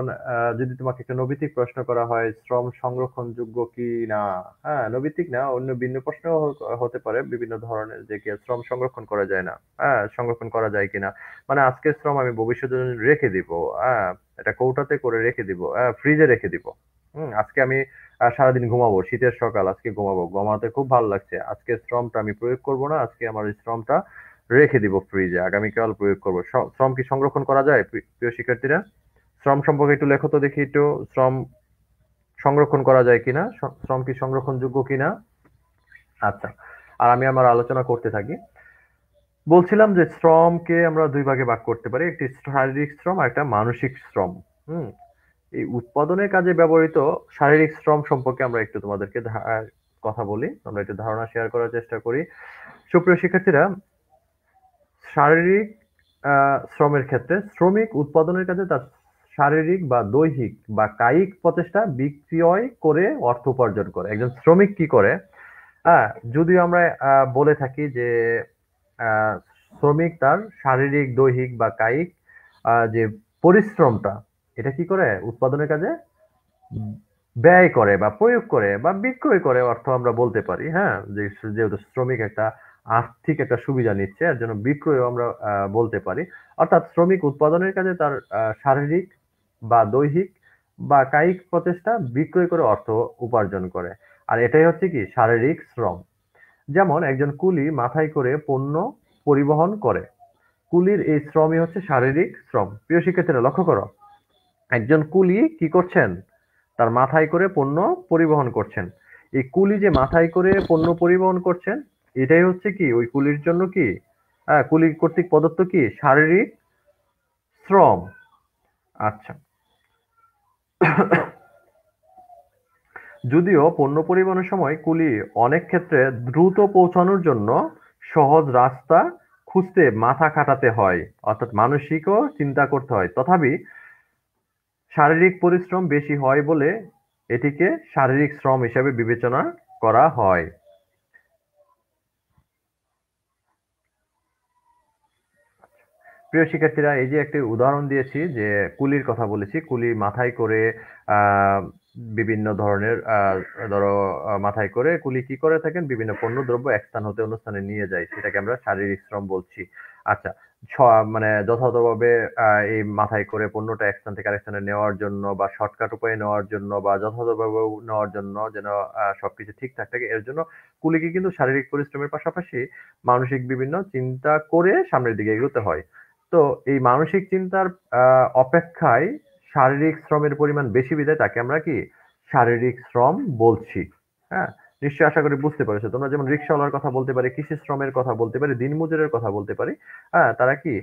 যদি তোমাকে একটা নৈতিক প্রশ্ন করা হয়, শ্রম সংরক্ষণযোগ্য কি না? হ্যাঁ, নৈতিক না, অন্য ভিন্ন প্রশ্নও হতে পারে বিভিন্ন ধরনের যে কি শ্রম সংরক্ষণ করা যায় না। হ্যাঁ, সংরক্ষণ করা যায় কিনা? মানে আজকের শ্রম আমি ভবিষ্যতের জন্য রেখে দিব। হ্যাঁ, এটা কৌটাতে করে রেখে দিব। ফ্রিজে রেখে দিব। আজকে আমি সারাদিন ঘুমাবো। শীতের সকাল, আজকে ঘুমাবো। ঘুমাতে খুব ভালো লাগছে। আজকের শ্রমটা আমি প্রয়োগ করব না। আজকে আমার এই শ্রমটা রেখে দিব ফ্রিজে, আগামীকাল প্রয়োগ করবো। শ্রম কি সংরক্ষণ করা যায় প্রিয় শিক্ষার্থীরা? শ্রম সম্পর্কে একটু লেখো তো দেখি, একটু শ্রম সংরক্ষণ করা যায় কিনা, শ্রম কি সংরক্ষণযোগ্য কিনা। আচ্ছা, আর আমি আমার আলোচনা করতে থাকি। বলছিলাম যে শ্রমকে আমরা দুই ভাগে ভাগ করতে পারি, একটি শারীরিক শ্রম আর একটা মানসিক শ্রম। হুম এই উৎপাদনের কাজে ব্যবহৃত শারীরিক শ্রম সম্পর্কে আমরা একটু তোমাদেরকে কথা বলি, আমরা একটু ধারণা শেয়ার করার চেষ্টা করি। সুপ্রিয় শিক্ষার্থীরা, শারীরিক শ্রমের ক্ষেত্রে শ্রমিক উৎপাদনের কাজে তার শারীরিক বা দৈহিক বা কায়িক প্রচেষ্টা বিক্রয় করে অর্থ উপার্জন করে। একজন শ্রমিক কি করে? হ্যাঁ, যদিও আমরা বলে থাকি যে আহ, শ্রমিক তার শারীরিক, দৈহিক বা কায়িক যে পরিশ্রমটা, এটা কি করে উৎপাদনের কাজে ব্যয় করে বা প্রয়োগ করে বা বিক্রয় করে অর্থ আমরা বলতে পারি। হ্যাঁ, যে যেহেতু শ্রমিক একটা আর্থিক একটা সুবিধা নিচ্ছে, এর জন্য বিক্রয় আমরা বলতে পারি। অর্থাৎ শ্রমিক উৎপাদনের কাজে তার শারীরিক বা দৈহিক বা কায়িক প্রচেষ্টা বিক্রয় করে অর্থ উপার্জন করে। আর এটাই হচ্ছে কি শারীরিক শ্রম। যেমন একজন কুলি মাথায় করে পণ্য পরিবহন করে, কুলির এই শ্রমই হচ্ছে শারীরিক শ্রম। প্রিয় শিক্ষার্থীরা লক্ষ্য করো, একজন কুলি কি করছেন? তার মাথায় করে পণ্য পরিবহন করছেন। এই কুলি যে মাথায় করে পণ্য পরিবহন করছেন, এটাই হচ্ছে কি ওই কুলির জন্য কি কুলি কর্তৃক প্রদত্ত কি শারীরিক শ্রম। আচ্ছা, যদিও পণ্য পরিবহনের সময় কুলি অনেক ক্ষেত্রে দ্রুত পৌঁছানোর জন্য সহজ রাস্তা খুঁজতে মাথা খাটাতে হয়, অর্থাৎ মানসিকও চিন্তা করতে হয়, তথাপি শারীরিক পরিশ্রম বেশি হয় বলে এটিকে শারীরিক শ্রম হিসেবে বিবেচনা করা হয়। প্রিয় শিক্ষার্থীরা, এই যে একটি উদাহরণ দিয়েছি, যে কুলির কথা বলেছি, কুলি মাথায় করে আহ বিভিন্ন ধরনের ধরো মাথায় করে কুলি কি করে থাকেন, বিভিন্ন পণ্য দ্রব্য এক স্থান হতে অন্য স্থানে নিয়ে যায়, সেটাকে আমরা শারীরিক শ্রম বলছি। আচ্ছা, মানে যথাযথভাবে এই মাথায় করে পণ্যটা এক স্থান থেকে আরেক স্থানে নেওয়ার জন্য বা শর্টকাট উপায়ে নেওয়ার জন্য বা যথাযথভাবে নেওয়ার জন্য, যেন সবকিছু ঠিকঠাক থাকে, এর জন্য কুলিকে কিন্তু শারীরিক পরিশ্রমের পাশাপাশি মানসিক বিভিন্ন চিন্তা করে সামনের দিকে এগোতে হয়। তো এই মানসিক চিন্তার অপেক্ষায় শারীরিক শ্রমের পরিমাণ বেশি বিধায় তাকে আমরা কি শারীরিক শ্রম বলছি। হ্যাঁ, নিশ্চয়ই আশা করি বুঝতে পেরেছো তোমরা। যেমন রিক্সাওয়ালার কথা বলতে পারি, কৃষি শ্রমের কথা বলতে পারি, দিনমজুরের কথা বলতে পারি। হ্যাঁ, তারা কি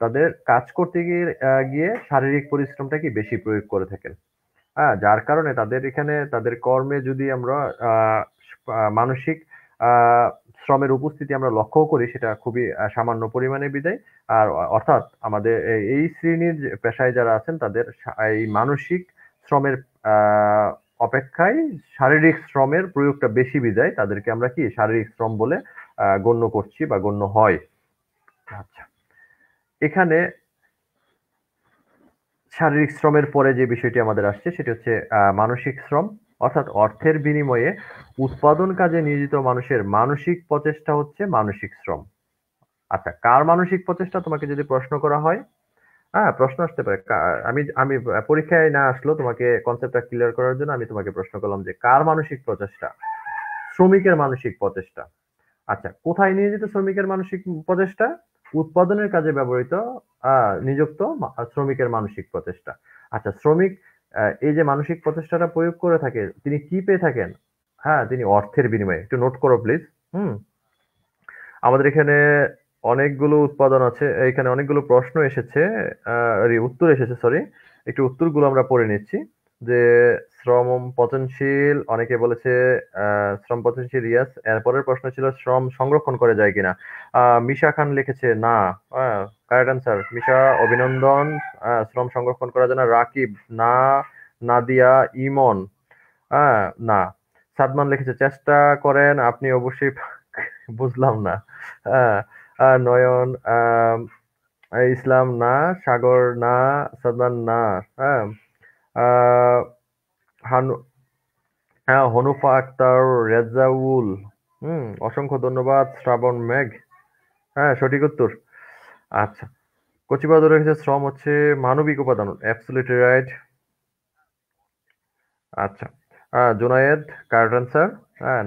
তাদের কাজ করতে গিয়ে শারীরিক পরিশ্রমটা কি বেশি প্রয়োগ করে থাকেন। হ্যাঁ, যার কারণে তাদের এখানে তাদের কর্মে যদি আমরা আহ মানসিক আহ শ্রমের উপস্থিতি আমরা লক্ষ্য করি, সেটা খুবই সামান্য পরিমাণে বিদায়। আর অর্থাৎ আমাদের এই শ্রেণীর পেশায় যারা আছেন তাদের এই মানসিক শ্রমের আহ অপেক্ষায় শারীরিক শ্রমের প্রয়োগটা বেশি বিদায় তাদেরকে আমরা কি শারীরিক শ্রম বলে গণ্য করছি বা গণ্য হয়। আচ্ছা, এখানে শারীরিক শ্রমের পরে যে বিষয়টি আমাদের আসছে সেটি হচ্ছে মানসিক শ্রম, অর্থাৎ অর্থের বিনিময়ে উৎপাদন কাজে নিয়োজিত মানুষের মানসিক প্রচেষ্টা হচ্ছে মানসিক শ্রম। আচ্ছা, কার মানসিক প্রচেষ্টা তোমাকে যদি প্রশ্ন করা হয়? হ্যাঁ, প্রশ্ন আসতে পারে। আমি আমি পরীক্ষায় না আসলো, তোমাকে কনসেপ্টটা ক্লিয়ার করার জন্য আমি তোমাকে প্রশ্ন করলাম যে কার মানসিক প্রচেষ্টা? শ্রমিকের মানসিক প্রচেষ্টা। আচ্ছা, কোথায় নিয়োজিত শ্রমিকের মানসিক প্রচেষ্টা? উৎপাদনের কাজে ব্যবহৃত নিযুক্ত শ্রমিকের মানসিক প্রচেষ্টা। আচ্ছা, শ্রমিক এই যে মানসিক প্রচেষ্টাটা প্রয়োগ করে থাকে, তিনি কি পেয়ে থাকেন? হ্যাঁ, তিনি অর্থের বিনিময়ে। একটু নোট করো প্লিজ। হুম আমাদের এখানে অনেকগুলো উৎপাদন আছে, এখানে অনেকগুলো প্রশ্ন এসেছে, উত্তর এসেছে, সরি। একটু উত্তরগুলো আমরা পড়ে নিচ্ছি। যে শ্রম পচনশীল, অনেকে বলেছে শ্রম পচনশীল, ইয়াস। এরপরের প্রশ্ন ছিল শ্রম সংরক্ষণ করা যায় কিনা। মিশা খান লিখেছে না। কারেক্ট অ্যান্সার মিশা, অভিনন্দন। শ্রম সংরক্ষণ করা যায় না। রাকিব না। নাদিয়া, ইমন হ্যাঁ না। সাদমান লিখেছে চেষ্টা করেন আপনি অবশ্যই বুঝলাম না। হ্যাঁ, নয়ন ইসলাম না, সাগর না, সাদমান না। হ্যাঁ, আহ, হানু হ্যাঁ, হনুফা আক্তার, রেজাউল। অসংখ্য ধন্যবাদ। শ্রাবণ মেঘ। হ্যাঁ, সঠিক উত্তর। আচ্ছা, কচি পাউডার রেখেছে শ্রম হচ্ছে মানবিক উপাদান। Absolutely right. আচ্ছা, জুনায়েদ, কারেক্ট অ্যান্সার।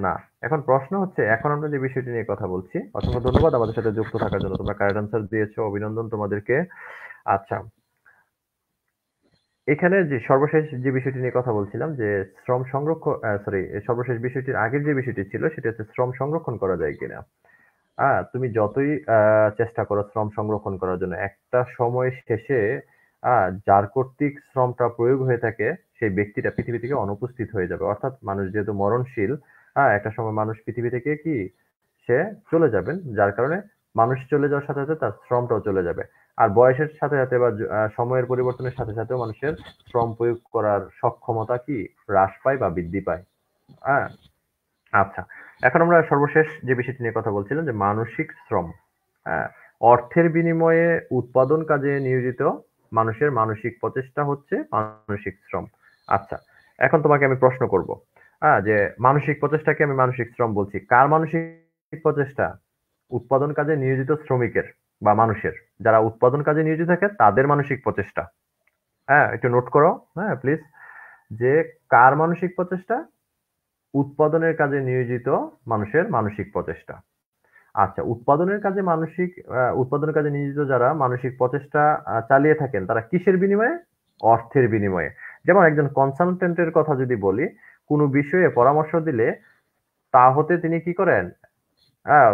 না। এখন প্রশ্ন হচ্ছে, এখন আমরা যে বিষয়টি নিয়ে কথা বলছি, অসংখ্য ধন্যবাদ আমাদের সাথে যুক্ত থাকার জন্য। তোমরা কারেক্ট অ্যান্সার দিয়েছো, অভিনন্দন তোমাদেরকে। আচ্ছা, এখানে যে সর্বশেষ যে বিষয়টি নিয়ে কথা বলছিলাম যে শ্রম সংরক্ষণ, সরি, সর্বশেষ বিষয়টির আগের যে বিষয়টি ছিল সেটা হচ্ছে শ্রম সংরক্ষণ করা যায় কিনা। তুমি যতই চেষ্টা করো শ্রম সংরক্ষণ করার জন্য, একটা সময় শেষে যার কর্তৃক শ্রমটা প্রয়োগ হয়ে থাকে সেই ব্যক্তিটা পৃথিবী থেকে অনুপস্থিত হয়ে যাবে। অর্থাৎ মানুষ যেহেতু মরণশীল, একটা সময় মানুষ পৃথিবী থেকে কি সে চলে যাবেন, যার কারণে মানুষ চলে যাওয়ার সাথে সাথে তার শ্রমটাও চলে যাবে। আর বয়সের সাথে সাথে বা সময়ের পরিবর্তনের সাথে সাথেও মানুষের শ্রম প্রয়োগ করার সক্ষমতা কি হ্রাস পায় বা বৃদ্ধি পায়। হ্যাঁ, আচ্ছা, এখন আমরা সর্বশেষ যে বিষয়টি নিয়ে কথা বলছিলাম যে মানসিক শ্রম। হ্যাঁ, অর্থের বিনিময়ে উৎপাদন কাজে নিয়োজিত মানুষের মানসিক প্রচেষ্টা হচ্ছে মানসিক শ্রম। আচ্ছা, এখন তোমাকে আমি প্রশ্ন করব, যে মানসিক প্রচেষ্টাকে আমি মানসিক শ্রম বলছি, কার মানসিক প্রচেষ্টা? উৎপাদন কাজে নিয়োজিত শ্রমিকের বা মানুষের, যারা উৎপাদন কাজে নিয়োজিত থাকে তাদের মানসিক প্রচেষ্টা। হ্যাঁ, একটু নোট করো। হ্যাঁ, প্লিজ। যে কার মানসিক প্রচেষ্টা? উৎপাদনের কাজে নিয়োজিত মানুষের মানসিক প্রচেষ্টা। আচ্ছা, উৎপাদনের কাজে নিয়োজিত যারা মানসিক প্রচেষ্টা চালিয়ে থাকেন, তারা কিসের বিনিময়ে? অর্থের বিনিময়ে। যেমন একজন কনসালটেন্টের কথা যদি বলি, কোনো বিষয়ে পরামর্শ দিলে তা হতে তিনি কি করেন?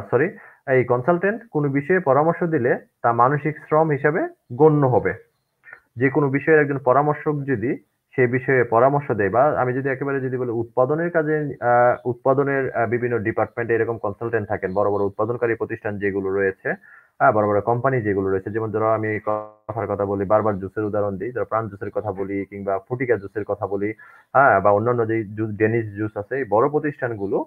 সরি, এই কনসালটেন্ট কোনো বিষয়ে পরামর্শ দিলে তা মানসিক শ্রম হিসাবে গণ্য হবে। যে কোনো বিষয়ের একজন পরামর্শক যদি সে বিষয়ে পরামর্শ দেয়, বা আমি যদি একেবারে যদি বলি উৎপাদনের কাজে, উৎপাদনের বিভিন্ন ডিপার্টমেন্টে এরকম কনসালটেন্ট থাকেন, বড় বড় উৎপাদনকারী প্রতিষ্ঠান যেগুলো রয়েছে, বড় বড় কোম্পানি যেগুলো রয়েছে, যেমন ধরো আমি কথার কথা বলি, বারবার জুসের উদাহরণ দিই, ধরো প্রাণ জুসের কথা বলি কিংবা ফুটিকা জুসের কথা বলি, বা অন্যান্য যে জুস, ডেনিস জুস আছে, এই বড় প্রতিষ্ঠানগুলো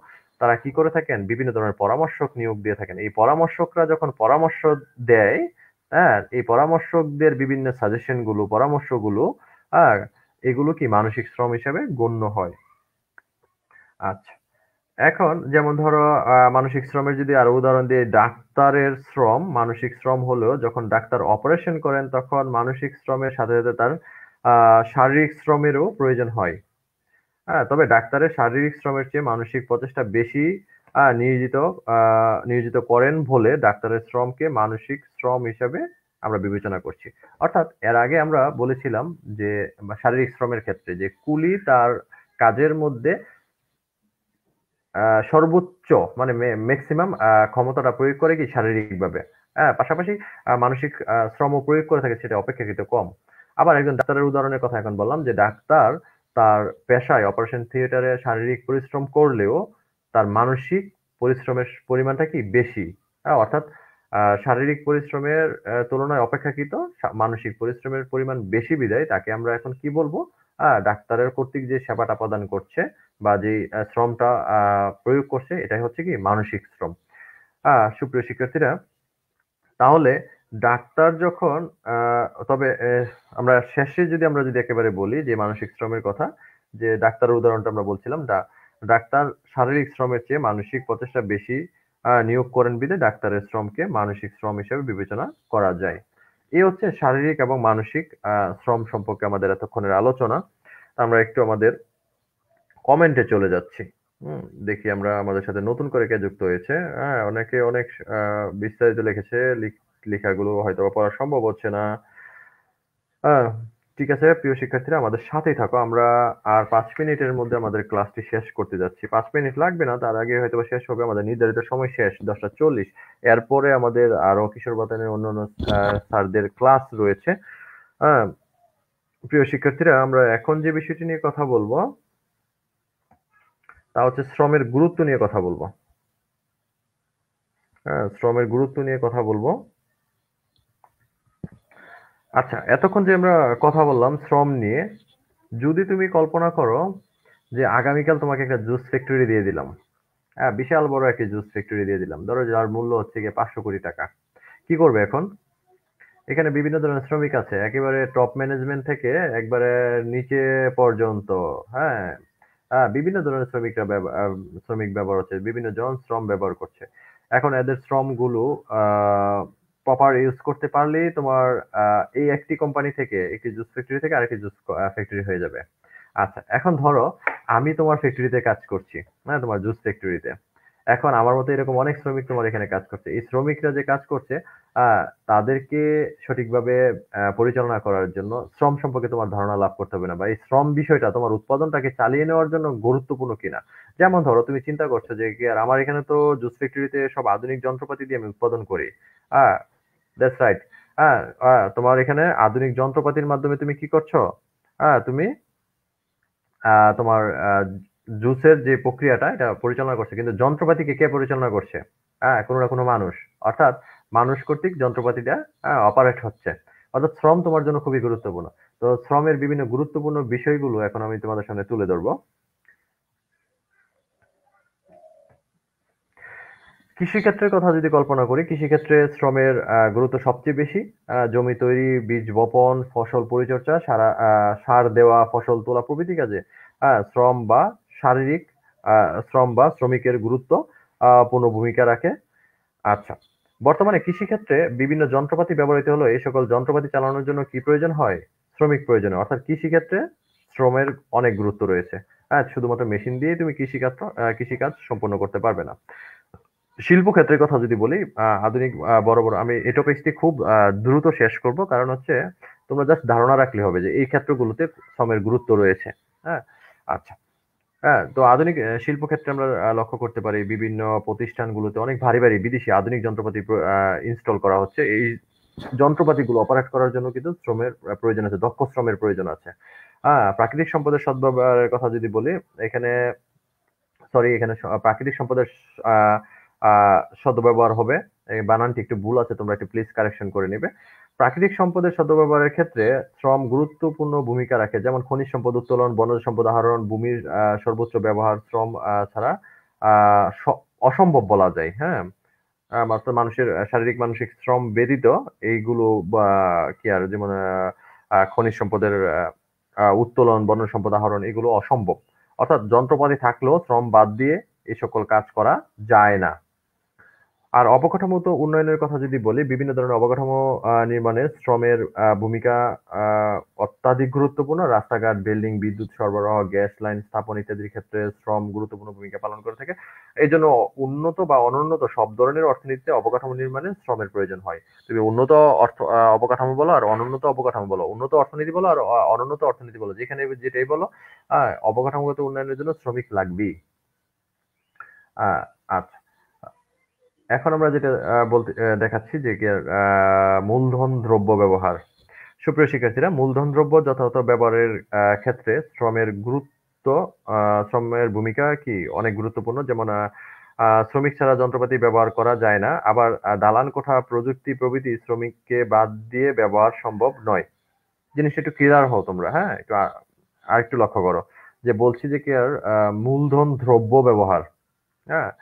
তারা কি করে থাকেন? বিভিন্ন ধরনের পরামর্শক নিয়োগ দিয়ে থাকেন। এই পরামর্শকরা যখন পরামর্শ দেয়, এই পরামর্শকদের বিভিন্ন সাজেশন গুলো, পরামর্শগুলো, আহ এগুলো কি মানসিক শ্রম হিসেবে গণ্য হয়। আচ্ছা, এখন যেমন ধরো মানসিক শ্রমের যদি আরো উদাহরণ দিই, ডাক্তারের শ্রম মানসিক শ্রম হলেও যখন ডাক্তার অপারেশন করেন তখন মানসিক শ্রমের সাথে সাথে তার শারীরিক শ্রমেরও প্রয়োজন হয়। তবে ডাক্তারের শারীরিক শ্রমের চেয়ে মানসিক প্রচেষ্টা বেশি নিয়োজিত নিয়োজিত করেন বলে ডাক্তারের শ্রমকে মানসিক শ্রম হিসাবে আমরা বিবেচনা করছি। অর্থাৎ এর আগে আমরা বলেছিলাম যে শারীরিক শ্রমের ক্ষেত্রে যে কুলি তার কাজের মধ্যে সর্বোচ্চ মানে ম্যাক্সিমাম ক্ষমতাটা প্রয়োগ করে কি শারীরিকভাবে। পাশাপাশি মানসিক শ্রমও প্রয়োগ করে থাকে, সেটা অপেক্ষাকৃত কম। আবার একজন ডাক্তারের উদাহরণের কথা এখন বললাম, যে ডাক্তার তার পেশায় অপারেশন থিয়েটারে শারীরিক পরিশ্রম করলেও তার মানসিক পরিশ্রমের পরিমাণটা কি বেশি। অর্থাৎ শারীরিক পরিশ্রমের তুলনায় অপেক্ষাকৃত মানসিক পরিশ্রমের পরিমাণ বেশি বিধায় তাকে আমরা এখন কি বলবো? ডাক্তারের কর্তৃক যে সেবাটা প্রদান করছে বা যে শ্রমটা প্রয়োগ করছে, এটাই হচ্ছে কি মানসিক শ্রম। সুপ্রিয় শিক্ষার্থীরা, তাহলে ডাক্তার যখন তবে আমরা শেষে যদি আমরা যদি একেবারে বলি যে মানসিক শ্রমের কথা, যে ডাক্তারের উদাহরণটা আমরা বলছিলাম, ডাক্তার শারীরিক শ্রমের চেয়ে মানসিক প্রচেষ্টা বেশি নিয়োগ করেন বিধায় ডাক্তারের শ্রমকে মানসিক শ্রম হিসেবে বিবেচনা করা যায়। এই হচ্ছে শারীরিক এবং মানসিক শ্রম সম্পর্কে আমাদের এতক্ষণের আলোচনা। আমরা একটু আমাদের কমেন্টে চলে যাচ্ছি। দেখি আমরা আমাদের সাথে নতুন করে কে যুক্ত হয়েছে। অনেকে অনেক বিস্তারিত লিখেছে। লেখাগুলো হয়তো পড়া সম্ভব হচ্ছে না। আহ, ঠিক আছে, প্রিয় শিক্ষার্থীরা, আমাদের সাথেই থাকো। আমরা আর 5 মিনিটের মধ্যে আমাদের ক্লাসটি শেষ করতে যাচ্ছি। 5 মিনিট লাগবে না, তার আগে হয়তো শেষ হবে। আমাদের নির্ধারিত সময় শেষ 10:40। এরপরে আমাদের আরো কিশোর বাতায়নের অন্যান্য স্যারদের ক্লাস রয়েছে। আহ, প্রিয় শিক্ষার্থীরা, আমরা এখন যে বিষয়টি নিয়ে কথা বলবো তা হচ্ছে শ্রমের গুরুত্ব নিয়ে কথা বলবো। শ্রমের গুরুত্ব নিয়ে কথা বলবো। আচ্ছা, এতক্ষণ যে আমরা কথা বললাম শ্রম নিয়ে, যদি তুমি কল্পনা করো যে আগামীকাল তোমাকে একটা জুস ফ্যাক্টরি দিয়ে দিলাম। বিশাল বড় একটা জুস ফ্যাক্টরি দিয়ে দিলাম, ধরো যার মূল্য হচ্ছে গিয়ে 500 কোটি টাকা। কি করবে এখন? এখানে বিভিন্ন ধরনের শ্রমিক আছে, একেবারে টপ ম্যানেজমেন্ট থেকে একবারে নিচে পর্যন্ত। হ্যাঁ, বিভিন্ন ধরনের শ্রমিক ব্যবহার হচ্ছে, বিভিন্ন জন শ্রম ব্যবহার করছে। এখন এদের শ্রমগুলো প্রপার ইউজ করতে পারলেই তোমার এই একটি কোম্পানি থেকে, একটি জুস ফ্যাক্টরি থেকে আরেকটি জুস ফ্যাক্টরি হয়ে যাবে। আচ্ছা, এখন ধরো আমি তোমার ফ্যাক্টরিতে কাজ করছি, হ্যাঁ, তোমার জুস ফ্যাক্টরিতে। এখন আমার মতো এরকম অনেক শ্রমিক তোমার এখানে কাজ করছে। এই শ্রমিকরা যে কাজ করছে, তাদেরকে সঠিকভাবে পরিচালনা করার জন্য শ্রম সম্পর্কে তোমার ধারণা লাভ করতে হবে না, বা এই শ্রম বিষয়টা তোমার উৎপাদনটাকে চালিয়ে নেওয়ার জন্য গুরুত্বপূর্ণ কিনা। যেমন ধরো তুমি চিন্তা করছো যে কি আর আমার এখানে তো জুস ফ্যাক্টরিতে সব আধুনিক যন্ত্রপাতি দিয়ে আমি উৎপাদন করি। হ্যাঁ, দ্যাটস রাইট। হ্যাঁ, তোমার এখানে আধুনিক যন্ত্রপাতির মাধ্যমে তুমি কি করছো? তুমি তোমার জুসের যে প্রক্রিয়াটা এটা পরিচালনা করছে, কিন্তু যন্ত্রপাতিকে কে পরিচালনা করছে? কোনো না কোনো মানুষ। অর্থাৎ মানুষ কর্তৃক যন্ত্রপাতিটা অপারেট হচ্ছে। অর্থাৎ শ্রম তোমার জন্য খুবই গুরুত্বপূর্ণ। তো শ্রমের বিভিন্ন গুরুত্বপূর্ণ বিষয়গুলো এখন আমি তোমাদের সামনে তুলে ধরবো। কৃষিক্ষেত্রের কথা যদি কল্পনা করি, কৃষিক্ষেত্রে শ্রমের গুরুত্ব সবচেয়ে বেশি। জমি তৈরি, বীজ বপন, ফসল পরিচর্যা, সার দেওয়া, ফসল তোলা প্রভৃতি কাজে শ্রম বা শারীরিক শ্রম বা শ্রমিকের গুরুত্ব পূর্ণ ভূমিকা রাখে। আচ্ছা, বর্তমানে কৃষিক্ষেত্রে বিভিন্ন যন্ত্রপাতি ব্যবহৃত হলো। এই সকল যন্ত্রপাতি চালানোর জন্য কি প্রয়োজন হয়? শ্রমিক প্রয়োজন হয়। অর্থাৎ কৃষিক্ষেত্রে শ্রমের অনেক গুরুত্ব রয়েছে। শুধুমাত্র মেশিন দিয়ে তুমি কৃষিকাজ সম্পন্ন করতে পারবে না। শিল্প ক্ষেত্রের কথা যদি বলি, আধুনিক বড় বড়, আমি এই টপিকসটি খুব দ্রুত শেষ করব, কারণ হচ্ছে তোমরা জাস্ট ধারণা রাখলে হবে যে এই ক্ষেত্রগুলোতে শ্রমের গুরুত্ব রয়েছে। হ্যাঁ, আচ্ছা। তো আধুনিক শিল্প ক্ষেত্রে আমরা লক্ষ্য করতে পারি বিভিন্ন প্রতিষ্ঠানগুলোতে অনেক ভারী ভারী বিদেশি আধুনিক যন্ত্রপাতি ইনস্টল করা হচ্ছে। এই যন্ত্রপাতিগুলো অপারেট করার জন্য কিন্তু শ্রমের প্রয়োজন আছে, দক্ষ শ্রমের প্রয়োজন আছে। প্রাকৃতিক সম্পদের সদ্ব্যবহারের কথা যদি বলি, এখানে এখানে প্রাকৃতিক সম্পদের আহ সদ্ব্যবহার হবে। এই বানানটি একটু ভুল আছে, তোমরা একটু প্লিজ কারেকশন করে নিবে। প্রাকৃতিক সম্পদের সদ্ব্যবহারের ক্ষেত্রে শ্রম গুরুত্বপূর্ণ ভূমিকা রাখে। যেমন খনিজ সম্পদ উত্তোলন, বনজ সম্পদ আহরণ, ভূমির সর্বোচ্চ ব্যবহার শ্রম ছাড়া অসম্ভব বলা যায়। হ্যাঁ, মাত্র মানুষের শারীরিক মানসিক শ্রম ব্যতীত এইগুলো বা কি আর, যেমন খনিজ সম্পদের উত্তোলন, বনজ সম্পদ আহরণ, এগুলো অসম্ভব। অর্থাৎ যন্ত্রপাতি থাকলেও শ্রম বাদ দিয়ে এই সকল কাজ করা যায় না। আর অবকাঠামোগত উন্নয়নের কথা যদি বলি, বিভিন্ন ধরনের অবকাঠামো নির্মাণে শ্রমের ভূমিকা অত্যাধিক গুরুত্বপূর্ণ। রাস্তাঘাট, বিল্ডিং, বিদ্যুৎ সরবরাহ, গ্যাস লাইন স্থাপন ইত্যাদির ক্ষেত্রে শ্রম গুরুত্বপূর্ণ ভূমিকা পালন করে থাকে। এই জন্য উন্নত বা অনুন্নত সব ধরনের অর্থনীতিতে অবকাঠামো নির্মাণে শ্রমের প্রয়োজন হয়। তুমি উন্নত অবকাঠামো বলো আর অনুন্নত অবকাঠামো বলো, উন্নত অর্থনীতি বলো আর অনুন্নত অর্থনীতি বলো, যেখানে যেটাই বলো, অবকাঠামোগত উন্নয়নের জন্য শ্রমিক লাগবেই। আচ্ছা, এখন আমরা যেটা বলতে দেখাচ্ছি যে কি মূলধন দ্রব্য ব্যবহার। সুপ্রিয় শিক্ষার্থীরা, মূলধন দ্রব্য যথাযথ ব্যবহারের ক্ষেত্রে শ্রমের ভূমিকা কি অনেক গুরুত্বপূর্ণ। যেমন শ্রমিক ছাড়া যন্ত্রপাতি ব্যবহার করা যায় না। আবার দালান কোঠা, প্রযুক্তি প্রভৃতি শ্রমিককে বাদ দিয়ে ব্যবহার সম্ভব নয়। জিনিসটা একটু ক্লিয়ার হও তোমরা। হ্যাঁ, একটু আরেকটু লক্ষ্য করো যে বলছি যে কি আর মূলধন দ্রব্য ব্যবহার। হ্যাঁ,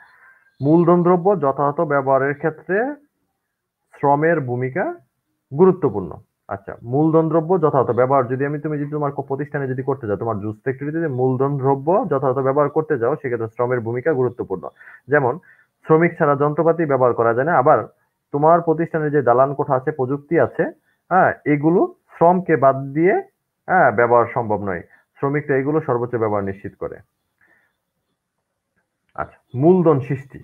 মূলধন দ্রব্য যথাযথ ব্যবহারের ক্ষেত্রে শ্রমের ভূমিকা গুরুত্বপূর্ণ। আচ্ছা, মূলধন দ্রব্য যথাযথ ব্যবহার, তুমি যদি তোমার প্রতিষ্ঠানে যদি করতে যাও, তোমার জুস ফ্যাক্টরিতে যদি মূলধন দ্রব্য যথাযথ ব্যবহার করতে যাও, সেক্ষেত্রে শ্রমের ভূমিকা গুরুত্বপূর্ণ। যেমন শ্রমিক ছাড়া যন্ত্রপাতি ব্যবহার করা যায় না। আবার তোমার প্রতিষ্ঠানে যে দালান কোঠা আছে, প্রযুক্তি আছে, এগুলো শ্রমকে বাদ দিয়ে ব্যবহার সম্ভব নয়। শ্রমিকরা এগুলো সর্বোচ্চ ব্যবহার নিশ্চিত করে। আচ্ছা, মূলধন সৃষ্টি।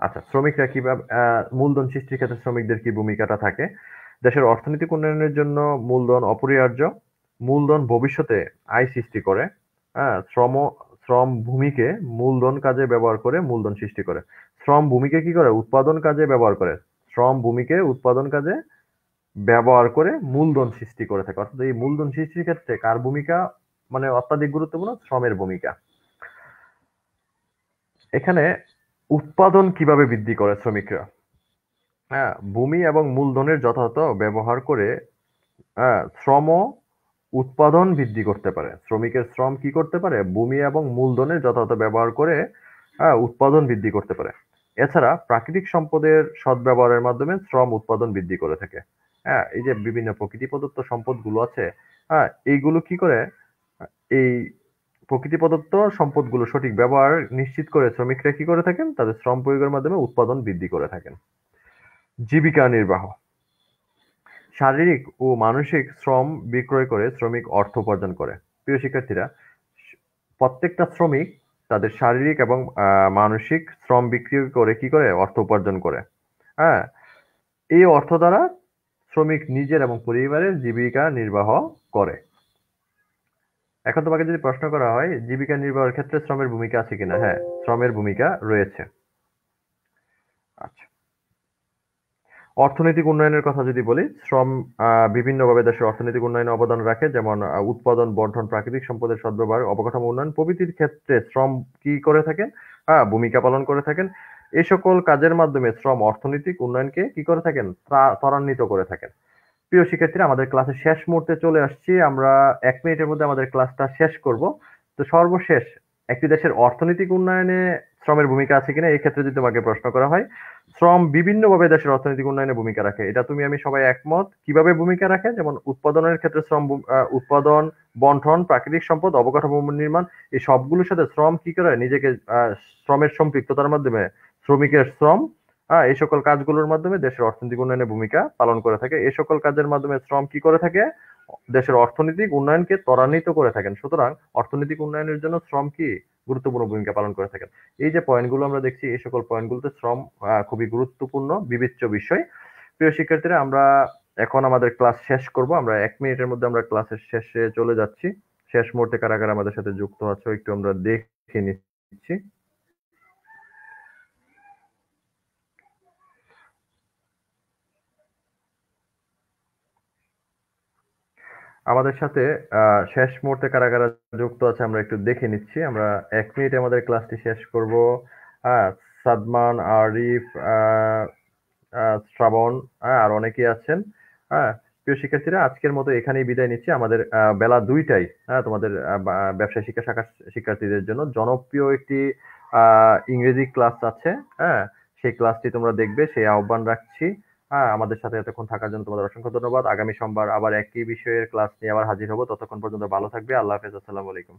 আচ্ছা, শ্রমিকরা কিভাবে মূলধন সৃষ্টির ক্ষেত্রে শ্রমিকদের কি ভূমিকাটা থাকে? দেশের অর্থনৈতিক উন্নয়নের জন্য মূলধন অপরিহার্য। মূলধন ভবিষ্যতে আয় সৃষ্টি করে। শ্রম ভূমিকে মূলধন কাজে ব্যবহার করে মূলধন সৃষ্টি করে। শ্রম ভূমিকে কি করে? উৎপাদন কাজে ব্যবহার করে। শ্রম ভূমিকে উৎপাদন কাজে ব্যবহার করে মূলধন সৃষ্টি করে থাকে। অর্থাৎ এই মূলধন সৃষ্টির ক্ষেত্রে কার ভূমিকা মানে অত্যাধিক গুরুত্বপূর্ণ? শ্রমের ভূমিকা। এখানে উৎপাদন কিভাবে বৃদ্ধি করে শ্রমিকরা? ভূমি এবং মূলধনের যথাযথ ব্যবহার করে শ্রম উৎপাদন বৃদ্ধি করতে পারে। শ্রমিকের শ্রম কি করতে পারে? ভূমি এবং মূলধনের যথাযথ ব্যবহার করে উৎপাদন বৃদ্ধি করতে পারে। এছাড়া প্রাকৃতিক সম্পদের সদ্ব্যবহারের মাধ্যমে শ্রম উৎপাদন বৃদ্ধি করে থাকে। হ্যাঁ, এই যে বিভিন্ন প্রকৃতি প্রদত্ত সম্পদগুলো আছে, হ্যাঁ, এইগুলো কি করে, এই প্রকৃতি প্রদত্ত সম্পদগুলো সঠিক ব্যবহার নিশ্চিত করে শ্রমিকরা কি করে থাকেন, তাদের শ্রম প্রয়োগের মাধ্যমে উৎপাদন বৃদ্ধি করে থাকেন। জীবিকা নির্বাহ, শারীরিক ও মানসিক শ্রম বিক্রয় করে শ্রমিক অর্থ উপার্জন করে। প্রিয় শিক্ষার্থীরা, প্রত্যেকটা শ্রমিক তাদের শারীরিক এবং মানসিক শ্রম বিক্রি করে কি করে অর্থ উপার্জন করে। হ্যাঁ, এই অর্থ দ্বারা শ্রমিক নিজের এবং পরিবারের জীবিকা নির্বাহ করে। এখন তোমাকে যদি প্রশ্ন করা হয় জীবিকা নির্বাহের ক্ষেত্রে শ্রমের ভূমিকা আছে কিনা, হ্যাঁ, শ্রমের ভূমিকা রয়েছে। আচ্ছা, অর্থনৈতিক উন্নয়নের কথা যদি বলি, শ্রম বিভিন্নভাবে দেশের অর্থনৈতিক উন্নয়নে অবদান রাখে, যেমন উৎপাদন, বন্টন, প্রাকৃতিক সম্পদের সদ্ব্যবহার, অবকাঠামো উন্নয়ন প্রভৃতির ক্ষেত্রে শ্রম কি করে থাকেন, ভূমিকা পালন করে থাকেন। এই সকল কাজের মাধ্যমে শ্রম অর্থনৈতিক উন্নয়নকে কি করে থাকেন, ত্বরান্বিত করে থাকেন। প্রিয় শিক্ষার্থীরা, আমাদের ক্লাসের শেষ মুহূর্তে চলে আসছি, আমরা 1 মিনিটের মধ্যে আমাদের ক্লাসটা শেষ করব। তো সর্বশেষ, একটি দেশের অর্থনৈতিক উন্নয়নে শ্রমের ভূমিকা আছে কিনা এই ক্ষেত্রে যদি তোমাকে প্রশ্ন করা হয়, শ্রম বিভিন্নভাবে দেশের অর্থনৈতিক উন্নয়নে ভূমিকা রাখে, এটা তুমি আমি সবাই একমত। কিভাবে ভূমিকা রাখে, যেমন উৎপাদনের ক্ষেত্রে শ্রম, উৎপাদন, বন্টন, প্রাকৃতিক সম্পদ, অবকাঠামো নির্মাণ, এই সবগুলোর সাথে শ্রম কি করে নিজেকে, শ্রমের সম্পৃক্ততার মাধ্যমে শ্রমিকের শ্রম, এই সকল কাজগুলোর মাধ্যমে দেশের অর্থনৈতিক উন্নয়নে ভূমিকা পালন করে থাকে। এই সকল কাজের মাধ্যমে শ্রম কি করে থাকে, দেশের অর্থনৈতিক উন্নয়নকে ত্বরান্বিত করে থাকেন। সুতরাং অর্থনৈতিক উন্নয়নের জন্য শ্রম কি গুরুত্বপূর্ণ ভূমিকা পালন করে থাকেন। এই যে পয়েন্টগুলো আমরা দেখছি, এই সকল পয়েন্টগুলোতে শ্রম খুবই গুরুত্বপূর্ণ বিবেচ্য বিষয়। প্রিয় শিক্ষার্থীরা, আমরা এখন আমাদের ক্লাস শেষ করব। আমরা 1 মিনিটের মধ্যে আমরা ক্লাসের শেষে চলে যাচ্ছি। শেষ মুহূর্তে কারা কারা আমাদের সাথে যুক্ত আছো একটু আমরা দেখে নিচ্ছি। আমাদের সাথে শেষ মুহূর্তে কারা কারা যুক্ত আছে আমরা একটু দেখে নিচ্ছি। আমরা 1 মিনিটে আমাদের ক্লাসটি শেষ করব। সাদমান, আরিফ, শ্রাবণ, আর অনেকেই আছেন। হ্যাঁ, প্রিয় শিক্ষার্থীরা, আজকের মতো এখানেই বিদায় নিচ্ছি। আমাদের বেলা 2টায়, তোমাদের ব্যবসায় শিক্ষা শাখার শিক্ষার্থীদের জন্য জনপ্রিয় একটি ইংরেজি ক্লাস আছে। হ্যাঁ, সেই ক্লাসটি তোমরা দেখবে, সেই আহ্বান রাখছি। আমাদের সাথে এতক্ষণ থাকার জন্য তোমাদের অসংখ্য ধন্যবাদ। আগামী সোমবার আবার একই বিষয়ের ক্লাস নিয়ে আবার হাজির হব। ততক্ষণ পর্যন্ত ভালো থাকবে। আল্লাহ হাফেজ। আসসালামু আলাইকুম।